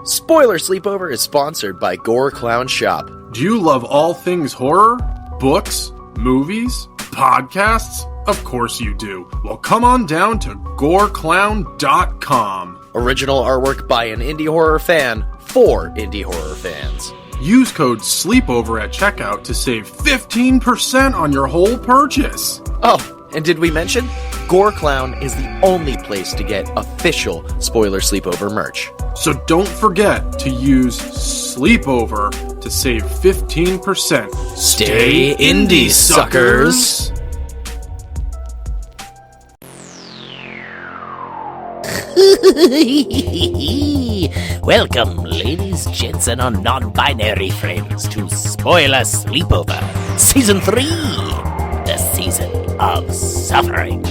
Spoiler Sleepover is sponsored by Gore Clown Shop. Do you love all things horror? Books? Movies? Podcasts? Of course you do. Well, come on down to goreclown.com. Original artwork by an indie horror fan for indie horror fans. Use code SLEEPOVER at checkout to save 15% on your whole purchase. Oh, and did we mention? Gore Clown is the only place to get official Spoiler Sleepover merch. So don't forget to use Sleepover to save 15%. Stay indie, suckers! Welcome, ladies, gents, and our non-binary friends to Spoiler Sleepover, Season 3, the Season of Suffering.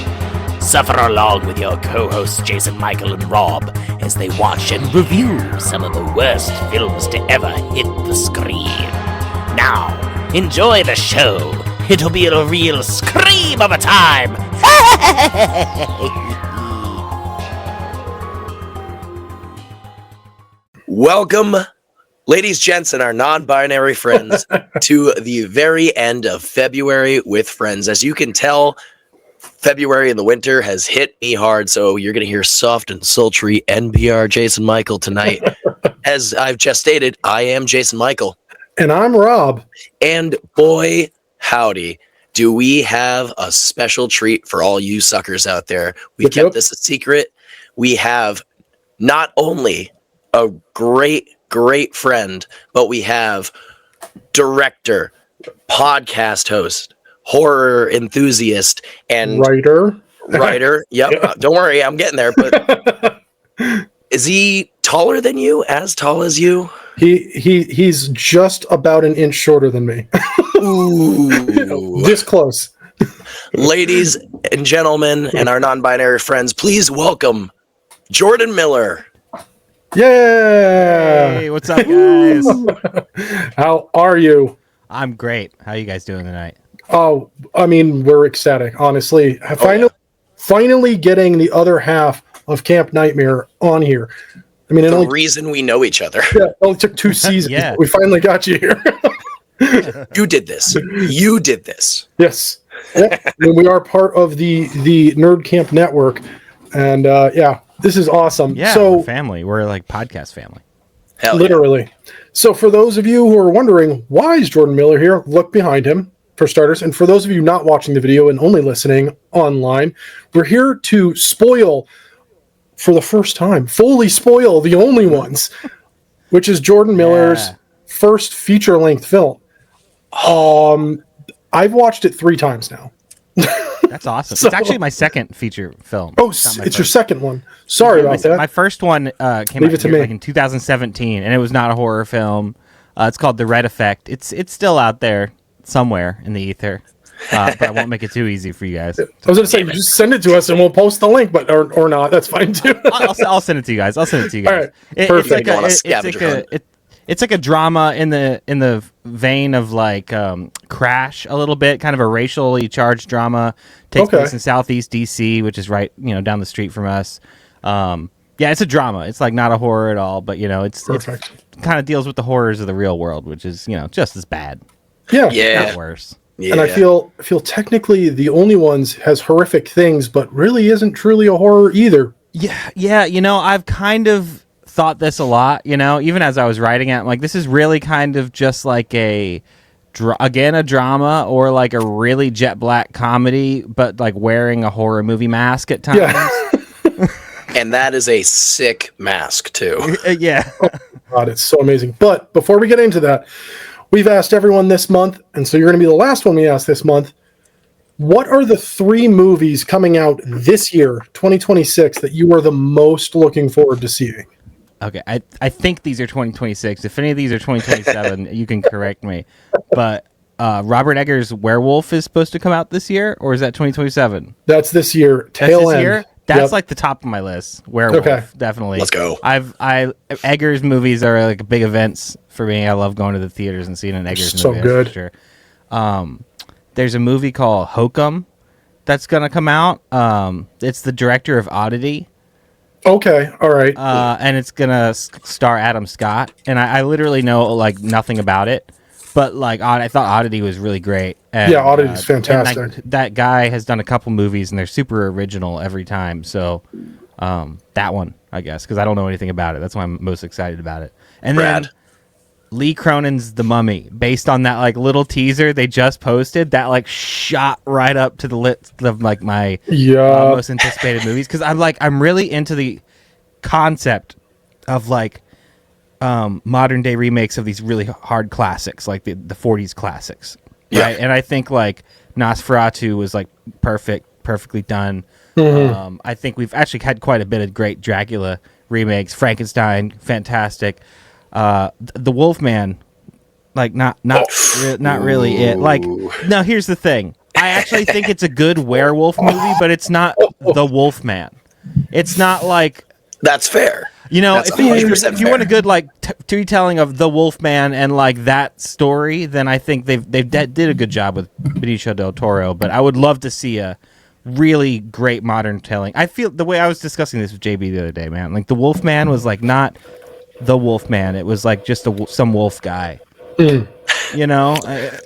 Suffer along with your co-hosts Jason, Michael, and Rob as they watch and review some of the worst films to ever hit the screen. Now, enjoy the show. It'll be a real scream of a time. Welcome, ladies, gents, and our non-binary friends to the very end of February with Friends. As you can tell, February in the winter has hit me hard, so you're going to hear soft and sultry NPR Jason Michael tonight. As I've just stated, I am Jason Michael. And I'm Rob. And boy, howdy, do we have a special treat for all you suckers out there. We kept this a secret. We have not only a great friend, but we have director, podcast host, horror enthusiast, and writer. Yep. Don't worry, I'm getting there. But is he taller than you? As tall as you? He's just about an inch shorter than me. Ooh. This close. Ladies and gentlemen, and our non-binary friends, please welcome Jordan Miller. Yeah. Hey, what's up, guys? How are you? I'm great. How are you guys doing tonight? Oh, I mean, we're ecstatic, honestly. Finally getting the other half of Camp Nightmare on here. I mean, the reason we know each other. Yeah, it only took 2 seasons. Yeah. We finally got you here. You did this. You did this. Yes. Yeah. I mean, we are part of the Nerd Camp Network. And this is awesome. Yeah, so, we're family. We're like podcast family. Hell literally. Yeah. So for those of you who are wondering, why is Jordan Miller here? Look behind him, for starters. And for those of you not watching the video and only listening online, we're here to spoil, for the first time, fully spoil the only ones, which is Jordan Miller's first feature-length film. I've watched it 3 times now. That's awesome. It's actually my second feature film. Oh, it's your second one. Sorry about that. My first one came out like in 2017, and it was not a horror film. It's called The Red Effect. It's still out there somewhere in the ether, but I won't make it too easy for you guys. I was going to say, just send it to us and we'll post the link, but or not. That's fine too. I'll send it to you guys. All right, perfect. It's like a drama in the vein of like Crash a little bit, kind of a racially charged drama. Takes place in Southeast DC, which is right down the street from us. It's a drama. It's like not a horror at all, but it's kind of deals with the horrors of the real world, which is just as bad. Yeah. Not worse. Yeah. And I feel technically the only ones has horrific things, but really isn't truly a horror either. Yeah. I've kind of thought this a lot, even as I was writing it. I'm like, this is really kind of just like a drama or like a really jet black comedy, but like wearing a horror movie mask at times. Yeah. And that is a sick mask too. Yeah. Oh, God, it's so amazing. But before we get into that, we've asked everyone this month, and so you're going to be the last one we asked this month. What are the 3 movies coming out this year, 2026, that you are the most looking forward to seeing? Okay, I think these are 2026. If any of these are 2027, you can correct me. But Robert Eggers' Werewolf is supposed to come out this year, or is that 2027 That's this year. Tail end. Year? That's like the top of my list. Werewolf, definitely. Let's go. Eggers movies are like big events for me. I love going to the theaters and seeing an Eggers movie. So good. For sure. There's a movie called Hokum that's gonna come out. It's the director of Oddity. Okay, all right. And it's gonna star Adam Scott, and I literally know like nothing about it, but like I thought Oddity was really great. And, Yeah, Oddity's and, fantastic. like, that guy has done a couple movies, and they're super original every time. So that one, I guess, because I don't know anything about it. That's why I'm most excited about it. And Brad. then Lee Cronin's The Mummy, based on that like little teaser they just posted, that like shot right up to the list of like my most anticipated movies, because I'm really into the concept of like modern day remakes of these really hard classics, like the 40s classics, right? And I think like Nosferatu was like perfectly done. I think we've actually had quite a bit of great Dracula remakes. Frankenstein, fantastic. The Wolfman, like not really it. Like, now here's the thing. I actually think it's a good werewolf movie, but it's not the Wolfman. It's not like, That's fair. you know, That's if 100% you want a fair. good like retelling of the Wolfman and like that story, then I think they did a good job with Benicio del Toro. But I would love to see a really great modern telling. I feel the way I was discussing this with JB the other day, man. Like the Wolfman was like not the Wolfman. It was like just some wolf guy. You know,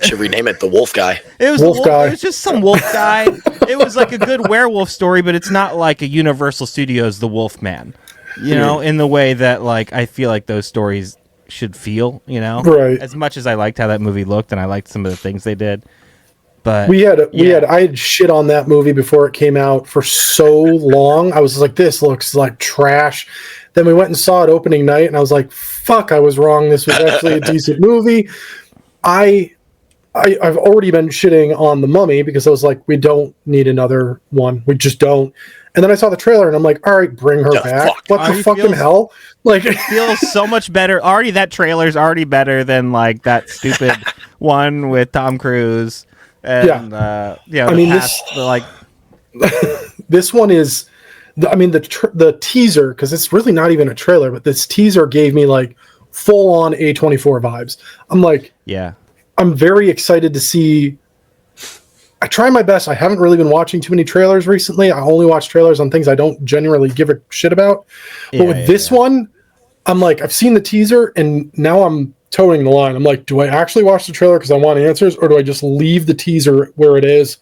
Should rename it The Wolf Guy. it was Wolf guy. It was just some wolf guy. It was like a good werewolf story, but it's not like a Universal Studios The Wolfman. You know, in the way that like I feel like those stories should feel. You know, Right. As much as I liked how that movie looked, and I liked some of the things they did, but I had shit on that movie before it came out for so long. I was like, this looks like trash. Then we went and saw it opening night, and I was like, fuck, I was wrong. This was actually a decent movie. I've already been shitting on The Mummy because I was like, we don't need another one. We just don't. And then I saw the trailer, and I'm like, all right, bring her back. fuck. What Already the fucking feels- hell? Like, feels so much better. Already that trailer's already better than like that stupid one with Tom Cruise. And I mean, this one is, the teaser, because it's really not even a trailer, but this teaser gave me like full on A24 vibes. I'm like, yeah. I'm very excited to see. I try my best. I haven't really been watching too many trailers recently. I only watch trailers on things I don't genuinely give a shit about. But with this one, I'm like, I've seen the teaser, and now I'm towing the line. I'm like, do I actually watch the trailer because I want answers, or do I just leave the teaser where it is?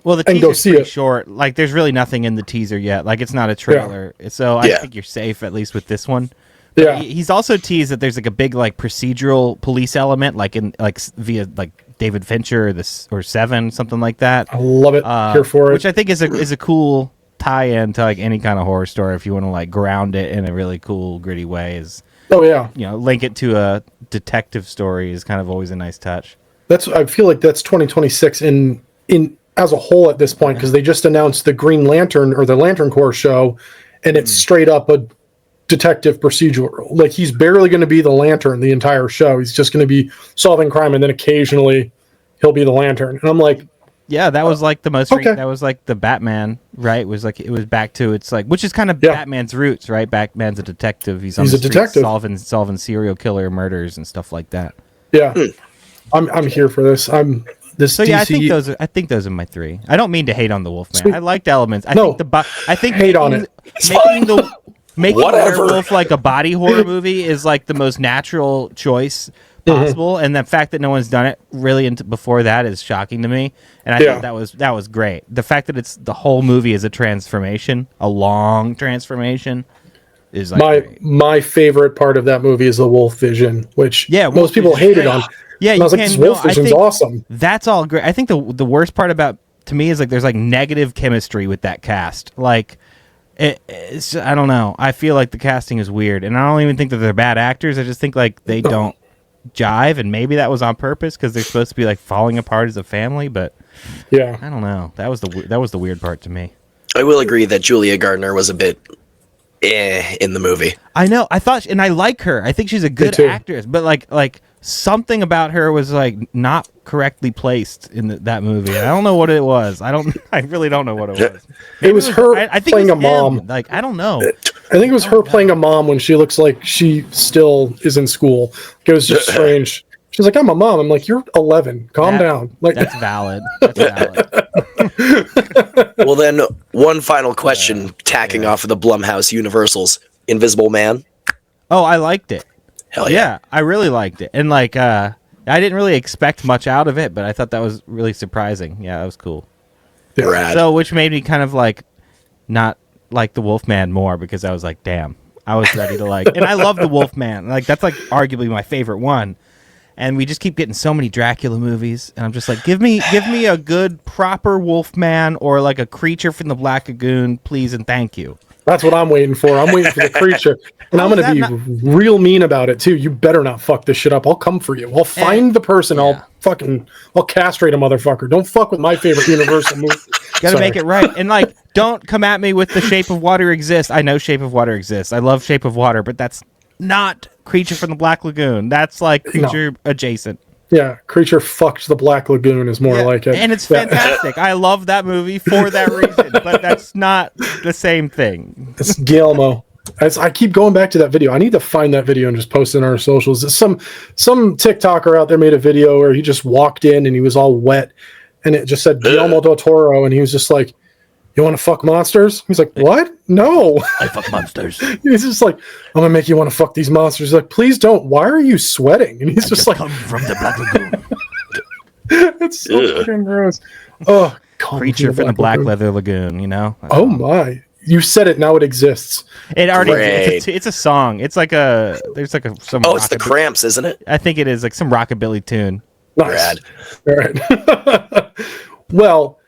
Well, the and go teaser's see pretty it. short. Like, there's really nothing in the teaser yet. Like, it's not a trailer. So I Yeah. think you're safe, at least with this one. Yeah. He's also teased that there's like a big like procedural police element, like in like via like David Fincher or Seven, something like that. I love it. Here for it. Which I think is a cool tie-in to like any kind of horror story if you want to like ground it in a really cool, gritty way. Is Oh yeah. link it to a detective story is kind of always a nice touch. I feel like that's 2026 in as a whole at this point, because they just announced the Green Lantern or the Lantern Corps show, and it's straight up a detective procedural. Like, he's barely going to be the Lantern the entire show. He's just going to be solving crime, and then occasionally he'll be the Lantern. And I'm like, Yeah, that was like the most. Okay. That was like the Batman, right? It was back to it's like, which is kind of Yeah. Batman's roots, right? Batman's a detective. He's on He's the a streets detective. solving serial killer murders and stuff like that. yeah, I'm here for this. So yeah, DC, I think those are my three. I don't mean to hate on the Wolfman. Sweet. I liked elements. I No. think Hate on making- it. Making Whatever. Werewolf like a body horror movie is like the most natural choice possible, and the fact that no one's done it really before that is shocking to me. And I Yeah. thought that was great. The fact that it's the whole movie is a transformation, a long transformation, is like great. my favorite part of that movie is the Wolf Vision, which Yeah, Wolf most people Vision's hated great. on. Yeah, and I was you like, this can- no, Wolf I Vision's think- awesome. That's all great. I think the worst part about to me is like there's like negative chemistry with that cast. Like it's I don't know. I feel like the casting is weird, and I don't even think that they're bad actors. I just think like they don't jive, and maybe that was on purpose because they're supposed to be like falling apart as a family. But Yeah, I don't know. That was the weird part to me. I will agree that Julia Gardner was a bit in the movie. I know. I thought, and I like her. I think she's a good too. actress, but like something about her was like not correctly placed in that movie. I don't know what it was. I really don't know what it was. it was her I think playing it a was him. mom. Like I don't know. I think it was her playing a mom when she looks like she still is in school. It was just strange. She's like, I'm a mom. I'm like, you're 11. Calm That- down. Like, That's valid. That's valid. Well, then, one final question, tacking off of the Blumhouse Universal's Invisible Man. Oh, I liked it. Hell yeah. I really liked it. And like I didn't really expect much out of it, but I thought that was really surprising. Yeah, that was cool. Rad. So which made me kind of like not like the Wolfman more, because I was like, damn, I was ready to like, and I love the Wolfman. Like that's like arguably my favorite one. And we just keep getting so many Dracula movies, and I'm just like, give me a good proper Wolfman or like a Creature from the Black Lagoon, please and thank you. That's what I'm waiting for. I'm waiting for the Creature, and I'm going to be real mean about it too. You better not fuck this shit up. I'll come for you. I'll find the person. Yeah. I'll castrate a motherfucker. Don't fuck with my favorite Universal movie. Gotta make it right. And like, don't come at me with The Shape of Water exists. I know Shape of Water exists. I love Shape of Water, but that's not Creature from the Black Lagoon. That's like Creature adjacent. Yeah, Creature fucked the Black Lagoon is more like it. And it's fantastic. I love that movie for that reason, but that's not the same thing. It's Guillermo. As I keep going back to that video, I need to find that video and just post it on our socials. Some TikToker out there made a video where he just walked in and he was all wet, and it just said Guillermo del Toro, and he was just like, "You want to fuck monsters?" He's like, "What? No." I fuck monsters. He's just like, "I'm gonna make you want to fuck these monsters." He's like, "Please don't. Why are you sweating?" And he's just like, Come from the Black Lagoon. "It's so fucking gross." Oh, Creature from the Black Leather Lagoon, you know? Oh my. You said it, now it exists. It already Great. it's a song. It's like there's like some Oh, it's the Cramps, isn't it? I think it is like some rockabilly tune. Nice. All right. Well,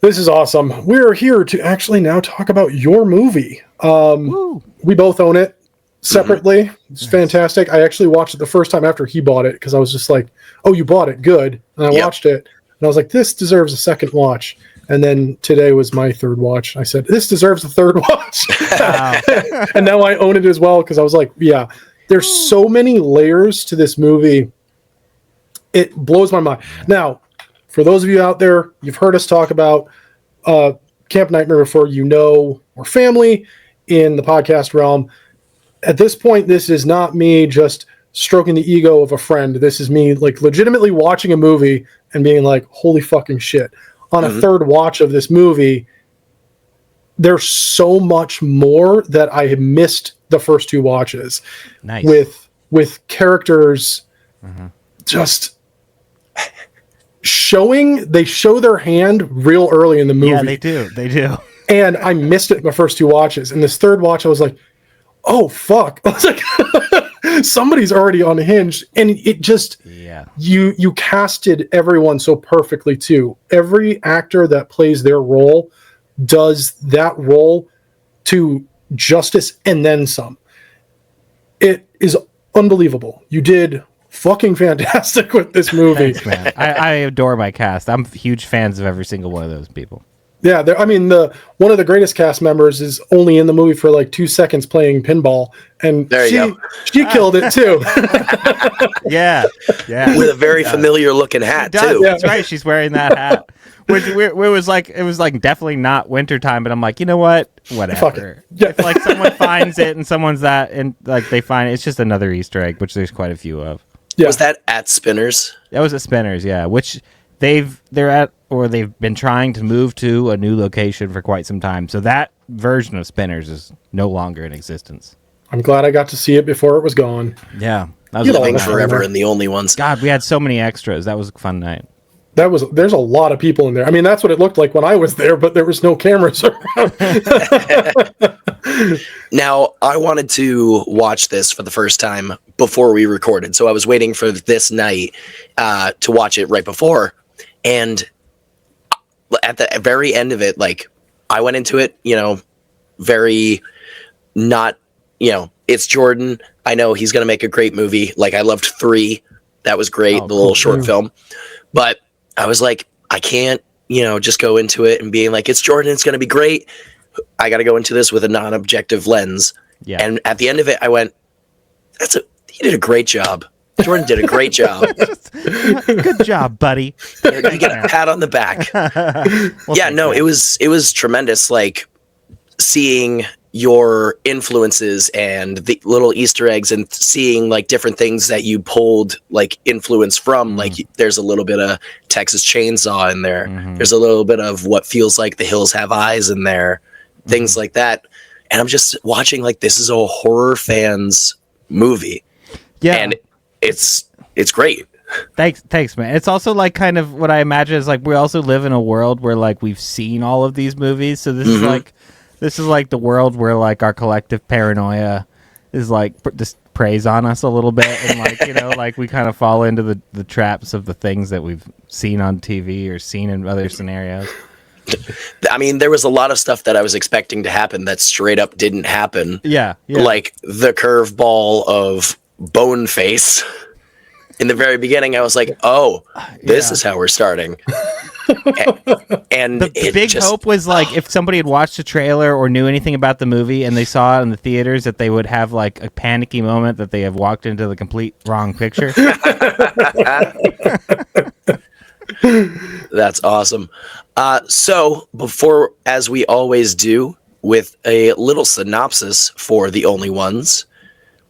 this is awesome. We're here to actually now talk about your movie. We both own it separately. It's fantastic. I actually watched it the first time after he bought it, because I was just like, "Oh, you bought it? Good." And I watched it, and I was like, "This deserves a second watch." And then today was my third watch. I said, "This deserves a third watch." And now I own it as well, because I was like, yeah, there's so many layers to this movie. It blows my mind. Now, for those of you out there, you've heard us talk about Camp Nightmare before. You know, we're family in the podcast realm. At this point, this is not me just stroking the ego of a friend. This is me like legitimately watching a movie and being like, holy fucking shit. On a third watch of this movie, there's so much more that I had missed the first two watches. Nice. With characters just they show their hand real early in the movie. Yeah, they do. And I missed it in the first two watches. And this third watch, I was like, oh fuck. I was like, somebody's already unhinged. And it just you casted everyone so perfectly too. Every actor that plays their role does that role to justice and then some. It is unbelievable. You did fucking fantastic with this movie. Thanks, man. I adore my cast. I'm huge fans of every single one of those people. Yeah, I mean, one of the greatest cast members is only in the movie for like 2 seconds playing pinball, and she killed it too. Yeah. With a very familiar looking hat too. That's right. She's wearing that hat. Which it was like definitely not wintertime, but I'm like, you know what? Whatever. Fuck it. Yeah. If like someone finds it and some's that, and like they find it, it's just another Easter egg, which there's quite a few of. Yeah. Was that at Spinners? That was at Spinners, yeah. Which they've been trying to move to a new location for quite some time. So that version of Spinners is no longer in existence. I'm glad I got to see it before it was gone. Yeah. That was Living forever and the only ones. God, we had so many extras. That was a fun night. There's a lot of people in there. I mean, that's what it looked like when I was there, but there was no cameras around. Now, I wanted to watch this for the first time before we recorded. So I was waiting for this night to watch it right before. And at the very end of it, like, I went into it, very not, it's Jordan. I know he's going to make a great movie. Like, I loved 3. That was great, the little short film. But I was like, I can't, just go into it and being like, it's Jordan, it's going to be great. I got to go into this with a non-objective lens. Yeah. And at the end of it, I went, he did a great job. Jordan did a great job. Good job, buddy. You get a pat on the back. It was tremendous. Like, seeing your influences and the little Easter eggs and seeing like different things that you pulled like influence from. Like there's a little bit of Texas Chainsaw in there. There's a little bit of What Feels Like the Hills Have Eyes in there, things like that. And I'm just watching like this is a horror fan's movie. Yeah. And it's great. Thanks, man. It's also like kind of what I imagine is like we also live in a world where like we've seen all of these movies. So this is like the world where like our collective paranoia is like just preys on us a little bit, and like like we kind of fall into the traps of the things that we've seen on TV or seen in other scenarios. I mean, there was a lot of stuff that I was expecting to happen that straight up didn't happen. Yeah. Like the curveball of Boneface. In the very beginning, I was like, "Oh, this is how we're starting." and the big hope was like if somebody had watched the trailer or knew anything about the movie and they saw it in the theaters, that they would have like a panicky moment that they have walked into the complete wrong picture. That's awesome. So before, as we always do, with a little synopsis for The Only Ones.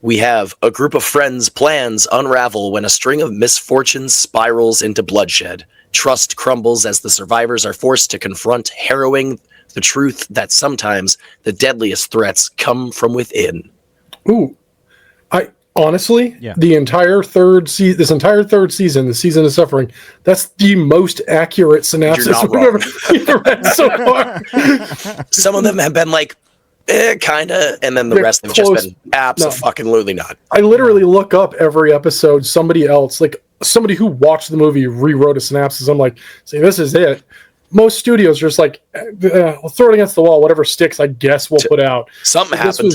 We have a group of friends' plans unravel when a string of misfortunes spirals into bloodshed. Trust crumbles as the survivors are forced to confront harrowing the truth that sometimes the deadliest threats come from within. Ooh, I honestly, the entire this entire third season, the season of suffering, that's the most accurate synopsis we've ever read so far. Some of them have been like, kinda, and then the rest have just been absolutely not. I literally look up every episode, somebody else, like somebody who watched the movie rewrote a synopsis. I'm like, see, this is it. Most studios are just like, we'll throw it against the wall, whatever sticks, I guess we'll put out. Something happened.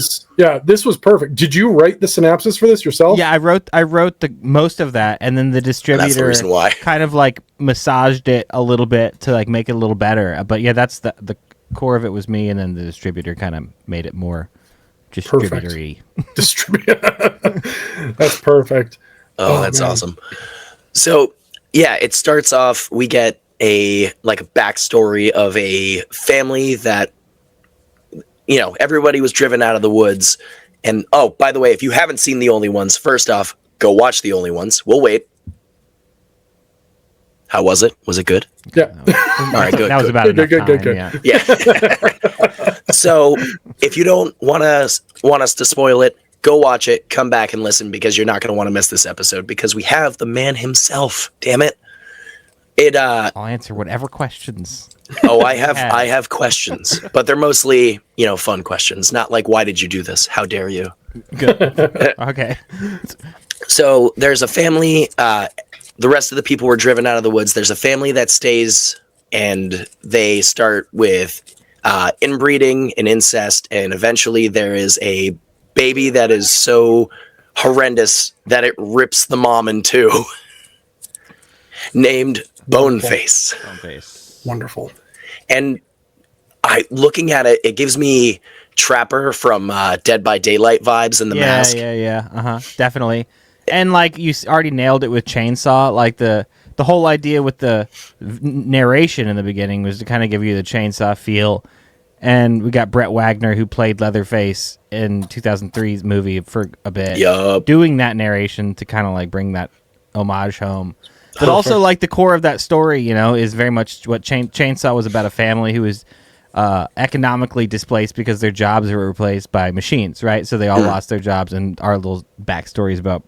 This was perfect. Did you write the synopsis for this yourself? Yeah, I wrote the most of that, and then the distributor the reason why. Kind of like massaged it a little bit to like make it a little better. But yeah, that's the core of it was me, and then the distributor kind of made it more distributory. That's perfect. Oh, that's awesome. So yeah, it starts off, we get a backstory of a family that, everybody was driven out of the woods. And oh, by the way, if you haven't seen The Only Ones, first off, go watch The Only Ones. We'll wait. How was it? Was it good? Yeah. All right, good. That was about enough time. Yeah. So if you don't want us to spoil it, go watch it, come back and listen, because you're not going to want to miss this episode, because we have the man himself. Damn it. I'll answer whatever questions. Oh, I have questions, but they're mostly, fun questions, not like, why did you do this? How dare you? Good. Okay. So there's a family, the rest of the people were driven out of the woods. There's a family that stays, and they start with inbreeding and incest, and eventually there is a baby that is so horrendous that it rips the mom in two, named Boneface. Wonderful. And looking at it, it gives me Trapper from Dead by Daylight vibes in The Mask. Yeah. Definitely. And like you already nailed it with Chainsaw, like the whole idea with the narration in the beginning was to kind of give you the Chainsaw feel. And we got Brett Wagner, who played Leatherface in 2003's movie for a bit, doing that narration to kind of like bring that homage home. But also, like, the core of that story, is very much what Chainsaw was about: a family who was economically displaced because their jobs were replaced by machines, right? So they all lost their jobs, and our little backstory is about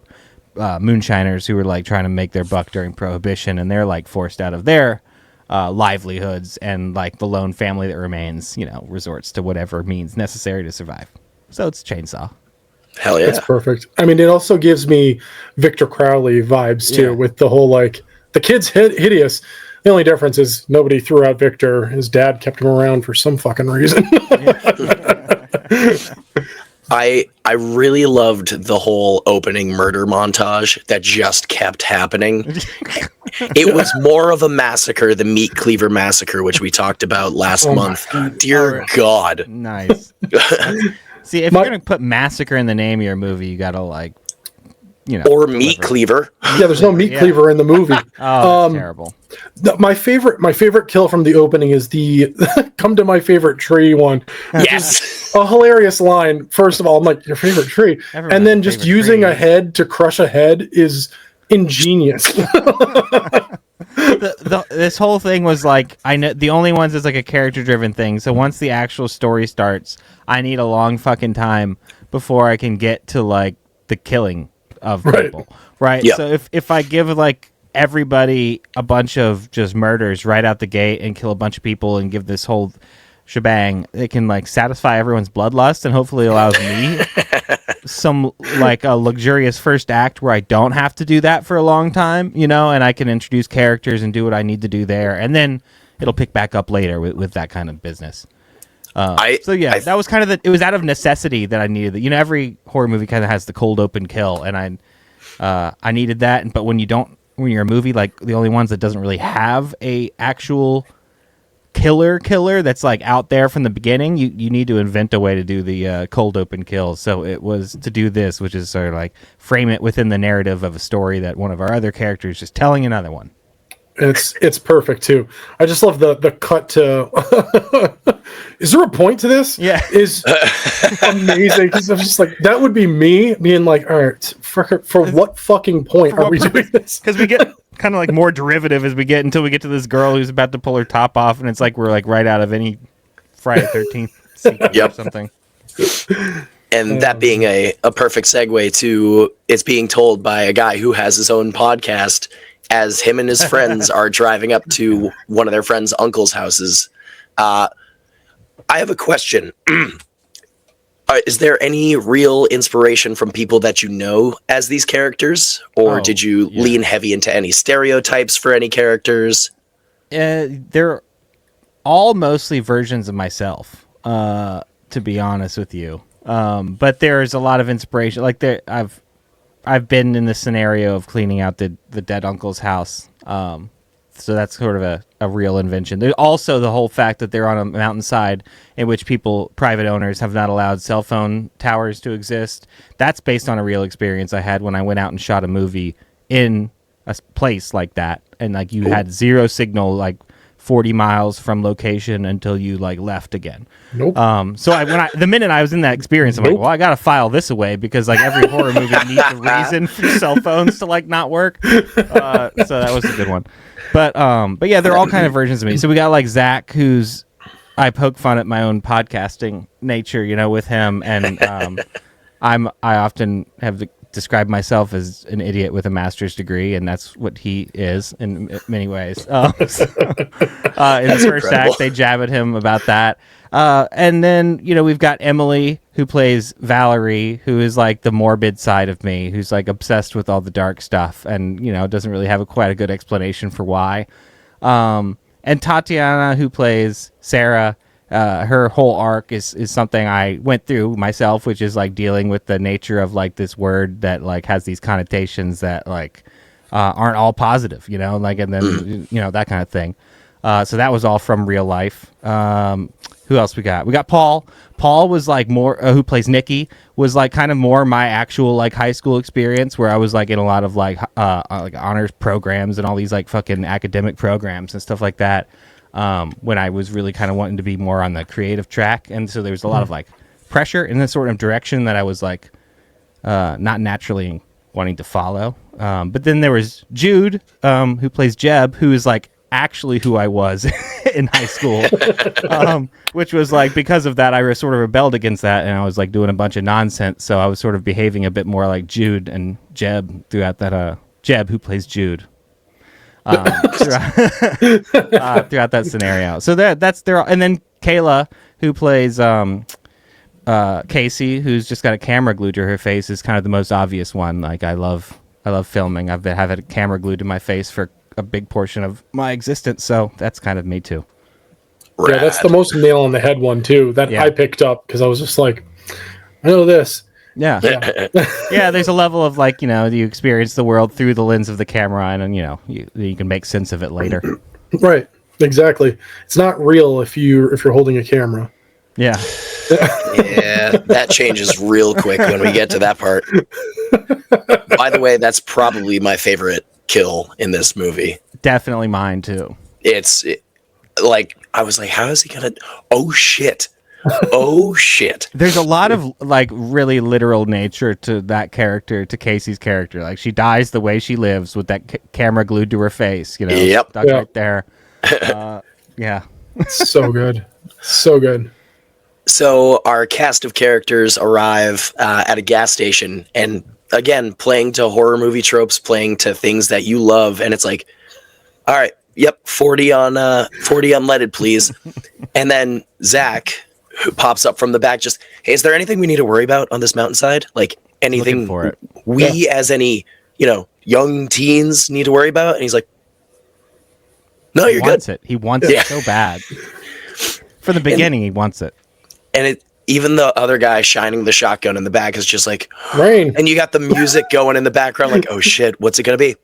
moonshiners who were like trying to make their buck during Prohibition, and they're like forced out of their livelihoods, and like the lone family that remains, resorts to whatever means necessary to survive. So it's Chainsaw. Hell yeah. That's perfect. I mean, it also gives me Victor Crowley vibes too, with the whole like the kid's hideous. The only difference is nobody threw out Victor. His dad kept him around for some fucking reason. I really loved the whole opening murder montage that just kept happening. It was more of a massacre, the Meat Cleaver Massacre, which we talked about last month. Dear God. Nice. See, if you're going to put massacre in the name of your movie, you got to or meat cleaver. Yeah, there's no meat cleaver in the movie. Oh, that's terrible. My favorite kill from the opening is the "come to my favorite tree" one. Yes, a hilarious line. First of all, I'm like, your favorite tree, and then just using a head to crush a head is ingenious. This whole thing was like, I know the only ones is like a character driven thing. So once the actual story starts, I need a long fucking time before I can get to like the killing of people. Right. Yep. So if I give like everybody a bunch of just murders right out the gate and kill a bunch of people and give this whole shebang, it can like satisfy everyone's bloodlust and hopefully allows me some like a luxurious first act where I don't have to do that for a long time, and I can introduce characters and do what I need to do there, and then it'll pick back up later with that kind of business. That was kind of it was out of necessity that I needed that. Every horror movie kind of has the cold open kill, and I needed that. But when you're a movie, like the only ones that doesn't really have a actual killer that's like out there from the beginning, you need to invent a way to do the cold open kill. So it was to do this, which is sort of like frame it within the narrative of a story that one of our other characters is telling another one. It's perfect too. I just love the cut to. Is there a point to this? Yeah, is amazing because I'm just like, that would be me being like, all right, for what fucking point are we doing this? Because we get kind of like more derivative as we get until we get to this girl who's about to pull her top off, and it's like we're like right out of any Friday 13th sequence or something. And that being a perfect segue to it's being told by a guy who has his own podcast as him and his friends are driving up to one of their friends' uncle's houses. I have a question. Is there any real inspiration from people that you know as these characters? Or did you lean heavy into any stereotypes for any characters? They're all mostly versions of myself, to be honest with you. But there's a lot of inspiration. Like I've been in the scenario of cleaning out the dead uncle's house. So that's sort of a real invention. There's also the whole fact that they're on a mountainside in which private owners, have not allowed cell phone towers to exist. That's based on a real experience I had when I went out and shot a movie in a place like that. And like you had zero signal, like 40 miles from location until you like left again. Nope. So the minute I was in that experience, I'm like, well, I got to file this away because like every horror movie needs a reason for cell phones to like not work. So that was a good one. But yeah, they're all kind of versions of me. So we got like Zach, I poke fun at my own podcasting nature, with him, and I often have described myself as an idiot with a master's degree, and that's what he is in many ways. In the first act, they jab at him about that. And then, we've got Emily, who plays Valerie, who is like the morbid side of me, who's like obsessed with all the dark stuff and, doesn't really have quite a good explanation for why. And Tatiana, who plays Sarah, her whole arc is something I went through myself, which is like dealing with the nature of like this word that like has these connotations that like aren't all positive, like, and then, that kind of thing. So that was all from real life. Who else we got? We got Paul. Paul was like more, who plays Nikki, was like kind of more my actual like high school experience where I was like in a lot of like honors programs and all these like fucking academic programs and stuff like that. When I was really kind of wanting to be more on the creative track. And so there was a lot of like pressure in this sort of direction that I was like not naturally wanting to follow. But then there was Jude, who plays Jeb, who is like actually who I was in high school, which was like, because of that, I sort of rebelled against that, and I was like doing a bunch of nonsense. So I was sort of behaving a bit more like Jude and Jeb throughout that, Jeb, who plays Jude. Throughout that scenario. So that's there. And then Kayla, who plays Casey, who's just got a camera glued to her face, is kind of the most obvious one. Like I love filming. I've had a camera glued to my face for a big portion of my existence, so that's kind of me too. Rad. Yeah, that's the most nail on the head one too that I picked up because I was just like, I know this. Yeah. Yeah, there's a level of like, you experience the world through the lens of the camera, and you can make sense of it later. Right. Exactly. It's not real if you're holding a camera. Yeah. Yeah, that changes real quick when we get to that part. By the way, that's probably my favorite kill in this movie. Definitely mine too. Like, I was like, how is he gonna? Oh shit! Oh shit! There's a lot of like really literal nature to that character, to Casey's character. Like she dies the way she lives with that camera glued to her face. You know, Yep. stuck right there. Yeah. So good. So good. So our cast of characters arrive at a gas station, and again, playing to horror movie tropes, playing to things that you love, and it's like, all right, yep, 40 unleaded, please. And then Zach, who pops up from the back, just, hey, is there anything we need to worry about on this mountainside? Like anything For it. we as any, young teens need to worry about? And he's like, no, you're good. He wants it so bad. From the beginning, he wants it. And even the other guy shining the shotgun in the back is just like, Rain. and you got the music going in the background, like, oh shit, what's it gonna be?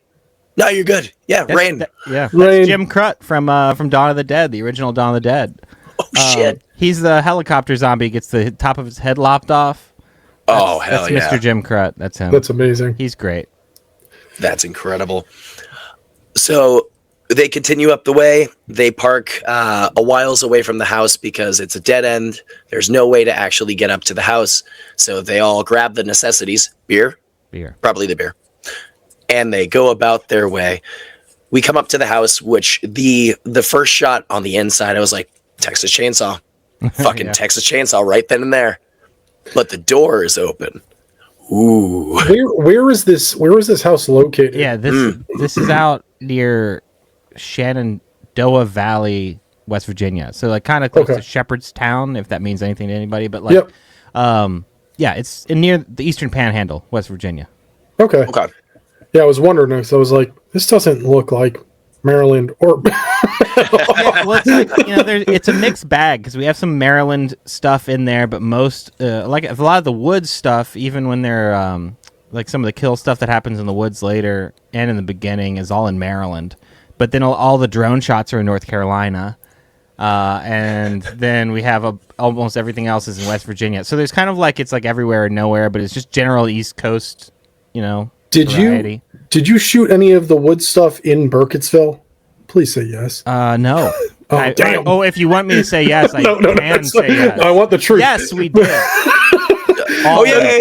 No, you're good. Yeah, rain. That's Rain. Jim Crut from Dawn of the Dead, the original Dawn of the Dead. Oh shit. He's the helicopter zombie, gets the top of his head lopped off. Oh hell That's yeah. Mr. Jim Crut. That's him. That's amazing. He's great. That's incredible. So they continue up the way. They park a whiles away from the house because it's a dead end. There's no way to actually get up to the house. So they all grab the necessities, beer, probably the beer, and they go about their way. We come up to the house, which the first shot on the inside, I was like, Texas Chainsaw. Fucking Texas Chainsaw right then and there. But the door is open. Ooh. Where is this house located? Yeah, this is out near Shenandoah Valley, West Virginia. So like kind of close to Shepherdstown, if that means anything to anybody. But like, it's near the Eastern Panhandle, West Virginia. Okay. Yeah, I was wondering. So I was like, this doesn't look like Maryland or. It's a mixed bag because we have some Maryland stuff in there, but most like a lot of the woods stuff, even when they're like some of the kill stuff that happens in the woods later and in the beginning, is all in Maryland. But then all the drone shots are in North Carolina, and then we have almost everything else is in West Virginia. So there's kind of like it's like everywhere and nowhere, but it's just general East Coast, variety. Did you shoot any of the wood stuff in Burkittsville? Please say yes. No. Damn. If you want me to say yes, I can say yes. I want the truth. Yes, we did. Yeah.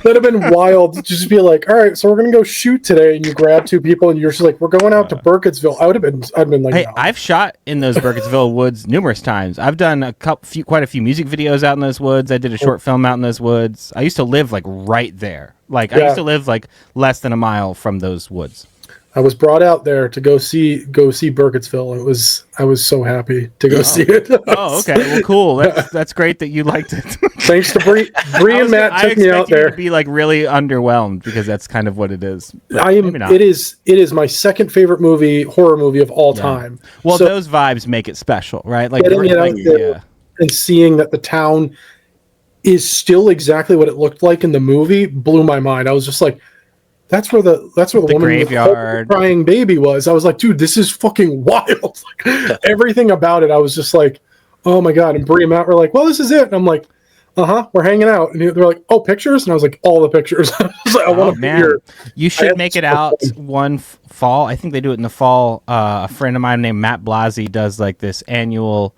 That'd have been wild to just be like, all right, so we're gonna go shoot today, and you grab two people, and you're just like, we're going out to Burkittsville. I'd been like, hey, no. I've shot in those Burkittsville woods numerous times. I've done quite a few music videos out in those woods. I did a short film out in those woods. I used to live like right there. I used to live like less than a mile from those woods. I was brought out there to go see Burkittsville. I was so happy to go see it. Oh, okay. Well, cool. That's great that you liked it. Thanks to Bree and Matt took me out there. To be like really underwhelmed because that's kind of what it is. It is my second favorite horror movie of all time. Well, so, those vibes make it special, right? Like getting it out there and seeing that the town is still exactly what it looked like in the movie blew my mind. I was just like, that's where the woman graveyard with the crying baby was. I was like, dude, this is fucking wild. Like, everything about it, I was just like, oh my god. And Bree and Matt were like, well, this is it. And I'm like, we're hanging out. And they're like, oh, pictures? And I was like, all the pictures. I was like, I want to be here. You should make it out one fall. I think they do it in the fall. A friend of mine named Matt Blasi does like this annual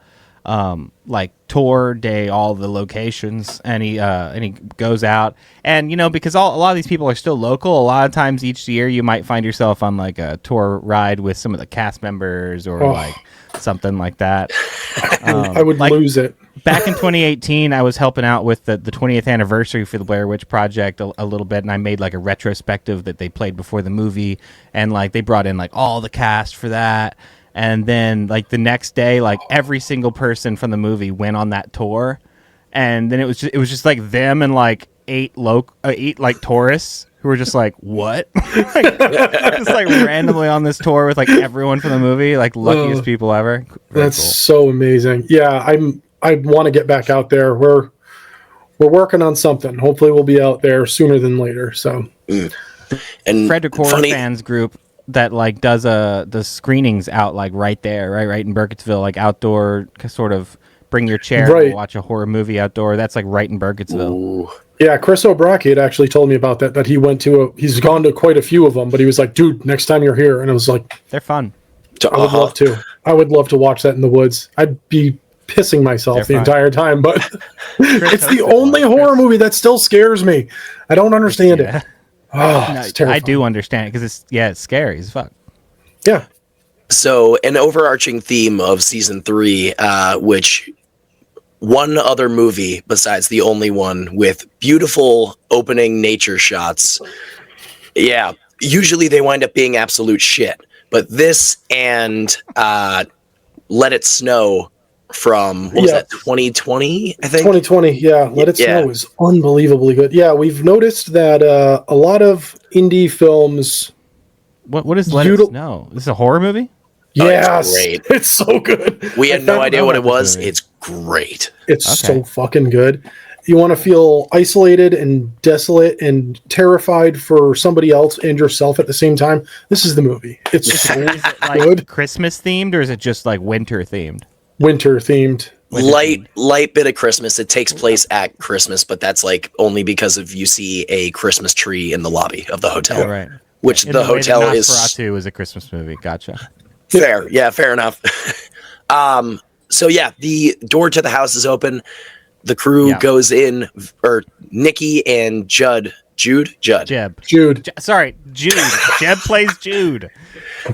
like tour day, all the locations, and he goes out, and because a lot of these people are still local, a lot of times each year you might find yourself on like a tour ride with some of the cast members or like something like that. I would lose it. Back in 2018, I was helping out with the 20th anniversary for the Blair Witch Project a little bit, and I made like a retrospective that they played before the movie, and like they brought in like all the cast for that. And then, like, the next day, like, every single person from the movie went on that tour. And then it was just like them and, like, eight like, tourists who were just like, what? Just, like, randomly on this tour with, like, everyone from the movie. Like, luckiest people ever. That's cool. So amazing. Yeah, I want to get back out there. We're working on something. Hopefully we'll be out there sooner than later. So, And Frederick Horror Fans Group that like does the screenings out like right there, right in Burkittsville, like outdoor sort of bring your chair and watch a horror movie outdoor. That's like right in Burkittsville. Ooh. Yeah, Chris O'Brien had actually told me about that he went to he's gone to quite a few of them, but he was like, dude, next time you're here. And I was like, They're fun. I would love to. I would love to watch that in the woods. I'd be pissing myself the entire time, but it's the only horror movie that still scares me. I don't understand it. Oh, it's terrifying. I do understand it because it's scary as fuck. Yeah. So an overarching theme of season 3, which one other movie besides the only one with beautiful opening nature shots. Yeah, usually they wind up being absolute shit. But this and Let It Snow from, what was that, 2020, I think? 2020, yeah. Let It Snow is unbelievably good. Yeah, we've noticed that a lot of indie films... What is Let It Snow? This is a horror movie? Yes, it's great. It's so good. We had no idea what it was. It's great. It's so fucking good. You want to feel isolated and desolate and terrified for somebody else and yourself at the same time. This is the movie. It's so good. Christmas themed, or is it just like winter themed? Winter themed. Light bit of Christmas. It takes place at Christmas, but that's like only because of you see a Christmas tree in the lobby of the hotel. Oh, right. Which the hotel is. Nosferatu is a Christmas movie. Gotcha. Fair. Yeah, fair enough. So yeah, the door to the house is open. The crew goes in, or Nikki and Jeb. Sorry, Jude. Jeb plays Jude.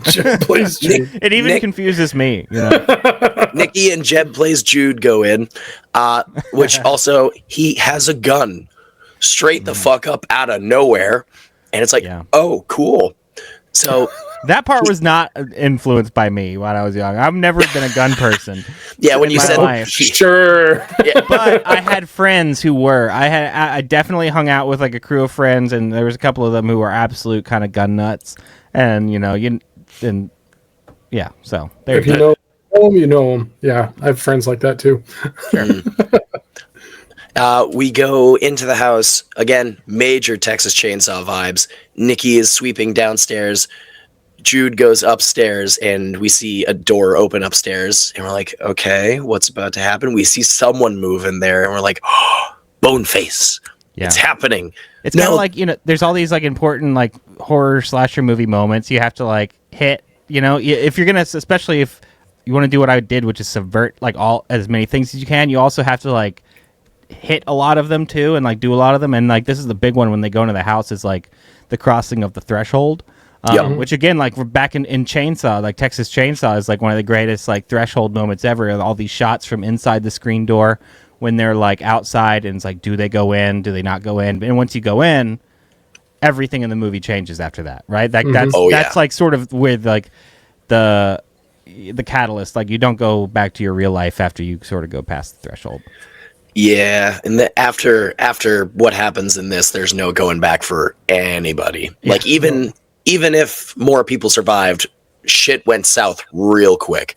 Jeb plays Jude. It even confuses me. You know? Nikki and Jeb plays Jude go in, which also he has a gun straight the fuck up out of nowhere, and it's like, oh, cool. So that part was not influenced by me when I was young. I've never been a gun person. Yeah, when you said life. Sure. Yeah. But I had friends who were. I definitely hung out with like a crew of friends, and there was a couple of them who were absolute kind of gun nuts. And so there you know them, you know them. Yeah, I have friends like that too. We go into the house again. Major Texas Chainsaw vibes. Nikki is sweeping downstairs. Jude goes upstairs, and we see a door open upstairs, and we're like, okay, what's about to happen? We see someone move in there, and we're like, oh, Boneface. Yeah. It's happening. It's kind of like, there's all these like important like horror slasher movie moments you have to like hit, if you're going to, especially if you want to do what I did, which is subvert like as many things as you can, you also have to like hit a lot of them too, and like do a lot of them. And like, this is the big one when they go into the house, is like the crossing of the threshold. Which again, like we're back in Chainsaw, like Texas Chainsaw is like one of the greatest like threshold moments ever. All these shots from inside the screen door when they're like outside, and it's like, do they go in? Do they not go in? And once you go in, everything in the movie changes after that, right? That's like sort of with like the catalyst. Like you don't go back to your real life after you sort of go past the threshold. Yeah, and after what happens in this, there's no going back for anybody. Yeah. Like even if more people survived, shit went south real quick.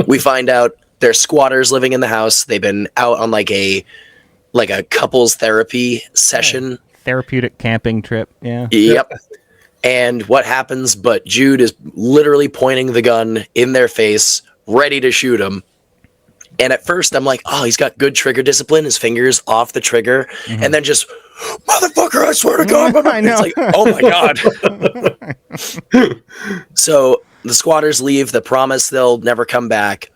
We find out there's squatters living in the house. They've been out on like a couples therapy session. Therapeutic camping trip, yeah. Yep. And what happens, but Jude is literally pointing the gun in their face, ready to shoot them. And at first I'm like, oh, he's got good trigger discipline. His finger's off the trigger. Mm-hmm. And then just, motherfucker, I swear to God. I know. It's like, oh my God. So the squatters leave. The promise they'll never come back.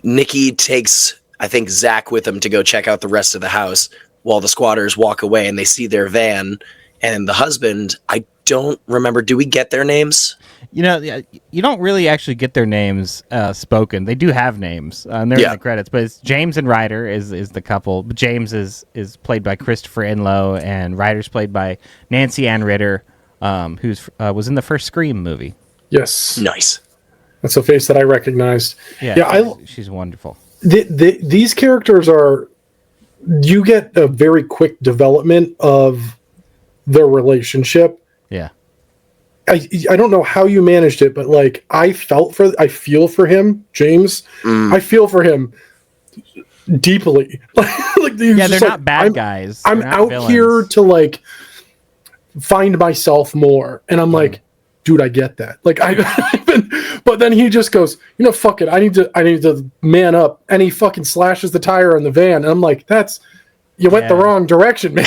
Nikki takes, I think, Zach with him to go check out the rest of the house while the squatters walk away, and they see their van. And the husband, I don't remember. Do we get their names? You don't really actually get their names spoken. They do have names, and they're in the credits. But it's James and Ryder is the couple. But James is played by Christopher Enlow, and Ryder's played by Nancy Ann Ritter, who was in the first Scream movie. Yes, nice. That's a face that I recognized. She's wonderful. These characters are. You get a very quick development of their relationship. Yeah. I don't know how you managed it, but like I feel for him, James. I feel for him deeply. They're not bad guys. I'm out villains. Here to like find myself more, and I'm like, dude, I get that. Like but then he just goes, fuck it. I need to man up, and he fucking slashes the tire on the van, and I'm like, that's you went the wrong direction, man.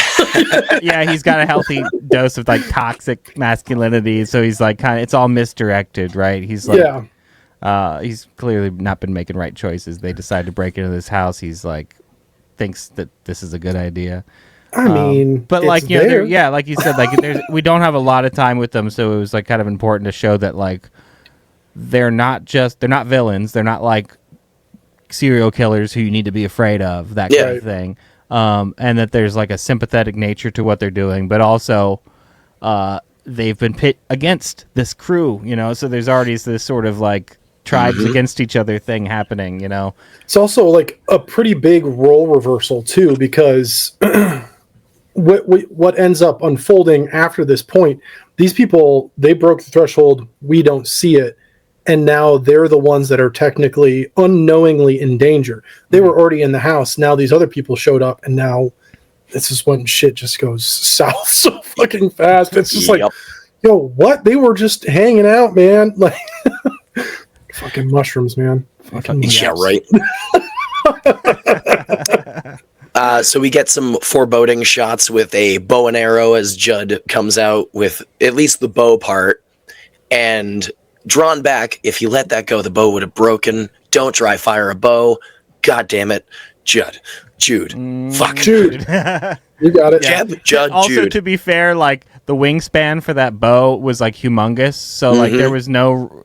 Yeah, he's got a healthy dose of like toxic masculinity, so he's like kind of it's all misdirected, right? He's like, he's clearly not been making right choices. They decide to break into this house. He's like thinks that this is a good idea. I mean, but like like you said, like we don't have a lot of time with them, so it was like kind of important to show that like they're not villains. They're not like serial killers who you need to be afraid of, that kind of thing. And that there's like a sympathetic nature to what they're doing, but also they've been pit against this crew, you know, so there's already this sort of like tribes against each other thing happening, you know. It's also like a pretty big role reversal too, because what ends up unfolding after this point, these people, they broke the threshold, we don't see it, and now they're the ones that are technically unknowingly in danger. They were already in the house. Now these other people showed up, and now this is when shit just goes south so fucking fast. It's just like, yo, what? They were just hanging out, man. Like, fucking mushrooms, man. Fucking yeah, right. So we get some foreboding shots with a bow and arrow as Judd comes out with at least the bow part, and drawn back. If you let that go, the bow would have broken. Don't dry fire a bow. God damn it. Jude. Fuck. Jude. You got it. Yeah. Judd, also, Jude. to be fair, like the wingspan for that bow was like humongous. So like there was no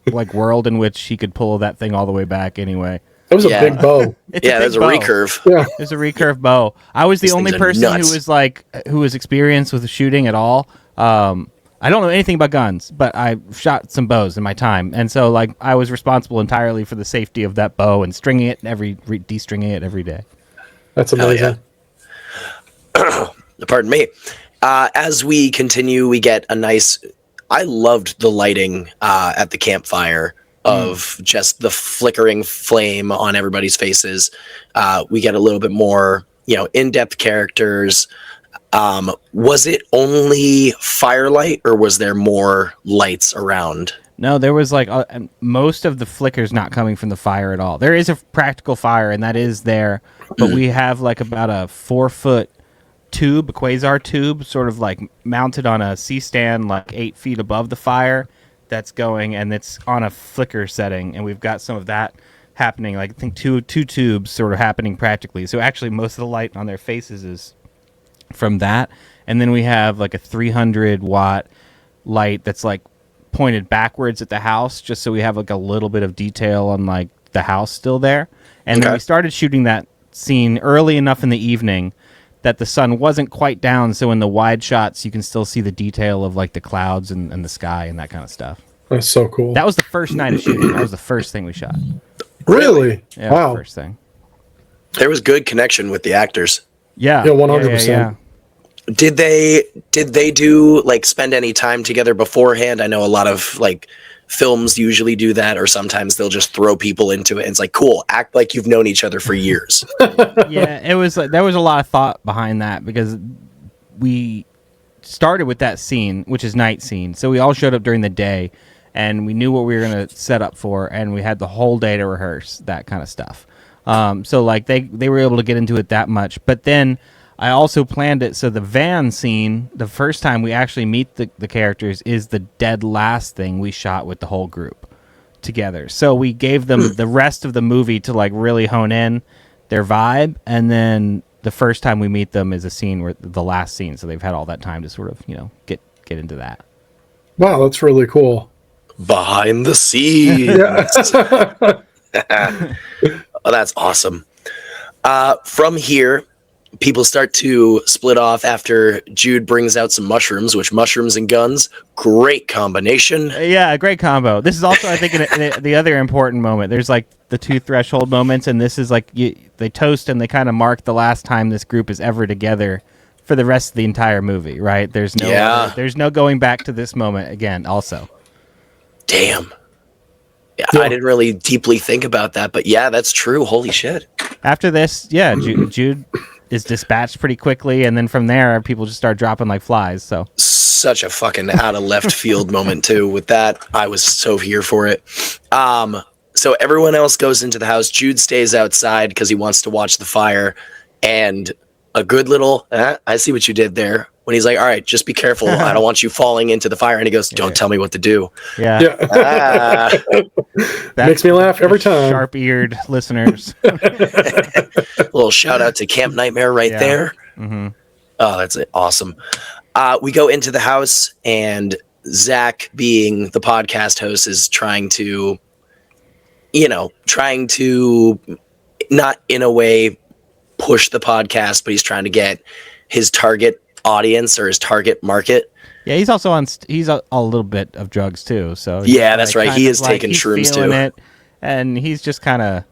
like world in which he could pull that thing all the way back anyway. That was a big bow. There's a recurve. Yeah. There's a recurve bow. I was the only person who was experienced with shooting at all. I don't know anything about guns, but I shot some bows in my time, and so like I was responsible entirely for the safety of that bow and stringing it de-stringing it every day. That's amazing. Pardon me. As we continue, we get a nice. I loved the lighting at the campfire of just the flickering flame on everybody's faces. We get a little bit more, in-depth characters. Was it only firelight, or was there more lights around? No, there was like most of the flickers not coming from the fire at all. There is a practical fire, and that is there, but we have like about a 4-foot tube, a quasar tube, sort of like mounted on a C-stand, like 8 feet above the fire. That's going, and it's on a flicker setting, and we've got some of that happening. Like I think two tubes sort of happening practically. So actually, most of the light on their faces is from that, and then we have like a 300 watt light that's like pointed backwards at the house, just so we have like a little bit of detail on like the house still there. And then we started shooting that scene early enough in the evening that the sun wasn't quite down, so in the wide shots you can still see the detail of like the clouds and the sky and that kind of stuff. That's so cool. That was the first night of shooting. That was the first thing we shot. Really? Yeah, wow. The first thing. There was good connection with the actors. Yeah. Yeah, 100%. Did they do like spend any time together beforehand? I know a lot of like films usually do that, or sometimes they'll just throw people into it and it's like, cool, act like you've known each other for years. Yeah, it was like there was a lot of thought behind that, because we started with that scene, which is night scene. So we all showed up during the day, and we knew what we were going to set up for, and we had the whole day to rehearse that kind of stuff. So like they were able to get into it that much. But then I also planned it so the van scene, the first time we actually meet the characters, is the dead last thing we shot with the whole group together. So we gave them the rest of the movie to like really hone in their vibe, and then the first time we meet them is a scene where the last scene, so they've had all that time to sort of get into that. Wow, that's really cool. Behind the scenes. Oh, that's awesome. From here, people start to split off after Jude brings out some mushrooms, which mushrooms and guns, great combination. Yeah, great combo. This is also, I think, the other important moment. There's like the 2 threshold moments, and this is like they toast and they kind of mark the last time this group is ever together for the rest of the entire movie, right? There's no going back to this moment again. Also, damn. Yeah, I didn't really deeply think about that, but yeah, that's true. Holy shit. After this, yeah, Jude is dispatched pretty quickly, and then from there, people just start dropping like flies. So such a fucking out of left field moment too. With that, I was so here for it. So everyone else goes into the house. Jude stays outside because he wants to watch the fire, and a good little, I see what you did there. When he's like, all right, just be careful. I don't want you falling into the fire. And he goes, don't tell me what to do. Yeah. Yeah. Ah, Makes me laugh every time. Sharp-eared listeners. a little shout out to Camp Nightmare right there. Mm-hmm. Oh, that's awesome. We go into the house, and Zach, being the podcast host, is trying to not in a way push the podcast, but he's trying to get his target audience or his target market. Yeah, he's also on. He's a little bit of drugs too. So yeah, that's right. He is taking shrooms too, and he's just kind of